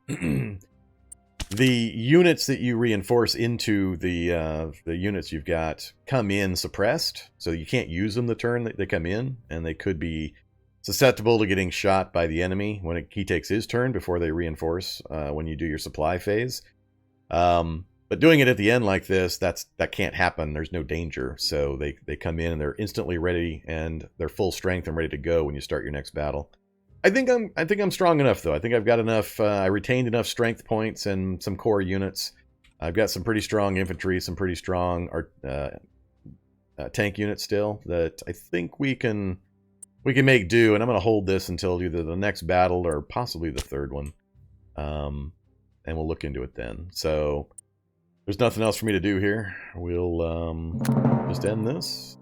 the units that you reinforce into the units you've got come in suppressed, so you can't use them the turn that they come in, and they could be susceptible to getting shot by the enemy when he takes his turn before they reinforce when you do your supply phase. But doing it at the end like this, that can't happen. There's no danger. So they come in and they're instantly ready and they're full strength and ready to go when you start your next battle. I think I'm strong enough though. I think I've got enough. I retained enough strength points and some core units. I've got some pretty strong infantry, some pretty strong tank units still that I think we can make do. And I'm going to hold this until either the next battle or possibly the third one. And we'll look into it then. So there's nothing else for me to do here. We'll just end this.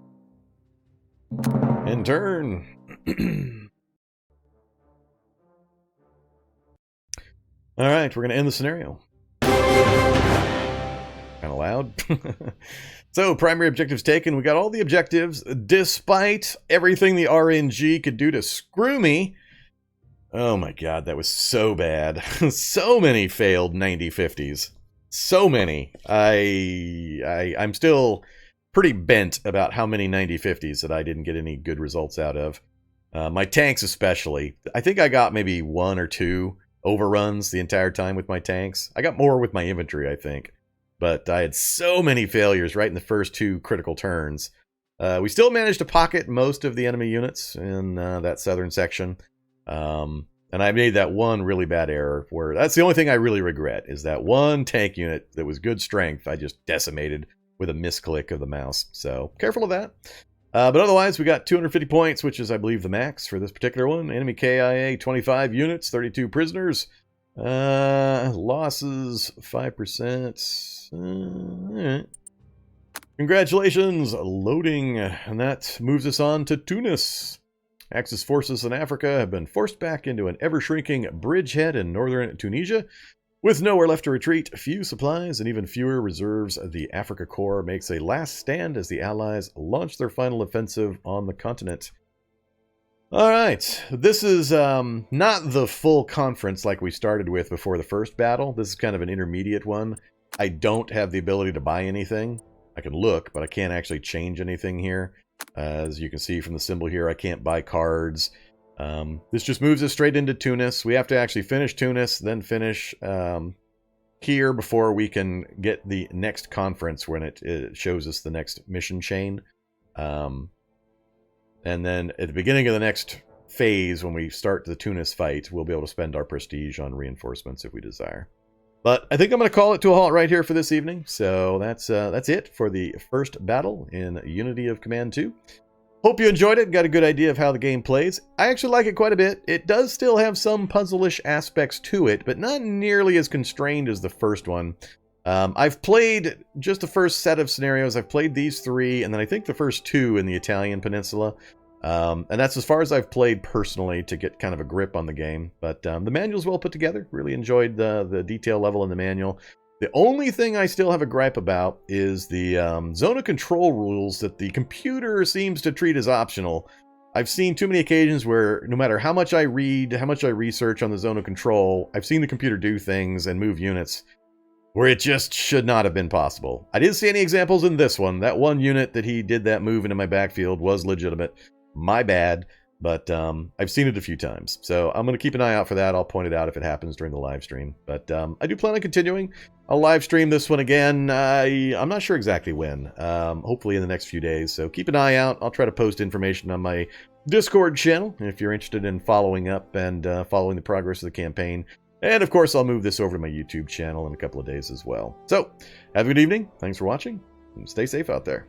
End turn. All right, we're going to end the scenario. Kind of loud. So, primary objectives taken. We got all the objectives, despite everything the RNG could do to screw me. Oh my god, that was so bad. So many failed 90-50s. So many. I'm still pretty bent about how many 90-50s that I didn't get any good results out of. My tanks especially. I think I got maybe 1 or 2 overruns the entire time with my tanks. I got more with my infantry, I think. But I had so many failures right in the first 2 critical turns. We still managed to pocket most of the enemy units in that southern section. And I made that one really bad error where that's the only thing I really regret is that one tank unit that was good strength I just decimated with a misclick of the mouse. So careful of that. But otherwise, we got 250 points, which is, I believe, the max for this particular one. Enemy KIA, 25 units, 32 prisoners. Losses, 5%. Congratulations, loading. And that moves us on to Tunis. Axis forces in Africa have been forced back into an ever-shrinking bridgehead in northern Tunisia. With nowhere left to retreat, few supplies, and even fewer reserves, the Africa Corps makes a last stand as the Allies launch their final offensive on the continent. Alright, this is not the full conference like we started with before the first battle. This is kind of an intermediate one. I don't have the ability to buy anything. I can look, but I can't actually change anything here. As you can see from the symbol here, I can't buy cards. This just moves us straight into Tunis. We have to actually finish Tunis, then finish here before we can get the next conference when it shows us the next mission chain. And then at the beginning of the next phase, when we start the Tunis fight, we'll be able to spend our prestige on reinforcements if we desire. But I think I'm going to call it to a halt right here for this evening. So that's it for the first battle in Unity of Command 2. Hope you enjoyed it, got a good idea of how the game plays. I actually like it quite a bit. It does still have some puzzle-ish aspects to it, but not nearly as constrained as the first one. I've played just the first set of scenarios. I've played these 3, and then I think the first 2 in the Italian peninsula. And that's as far as I've played personally to get kind of a grip on the game. But the manual's well put together. Really enjoyed the detail level in the manual. The only thing I still have a gripe about is the zone of control rules that the computer seems to treat as optional. I've seen too many occasions where no matter how much I read, how much I research on the zone of control, I've seen the computer do things and move units where it just should not have been possible. I didn't see any examples in this one. That one unit that he did that move into my backfield was legitimate. My bad, but I've seen it a few times. So I'm going to keep an eye out for that. I'll point it out if it happens during the live stream. But I do plan on continuing. I'll live stream this one again. I'm not sure exactly when. Hopefully in the next few days. So keep an eye out. I'll try to post information on my Discord channel if you're interested in following up and following the progress of the campaign. And of course, I'll move this over to my YouTube channel in a couple of days as well. So have a good evening. Thanks for watching. And stay safe out there.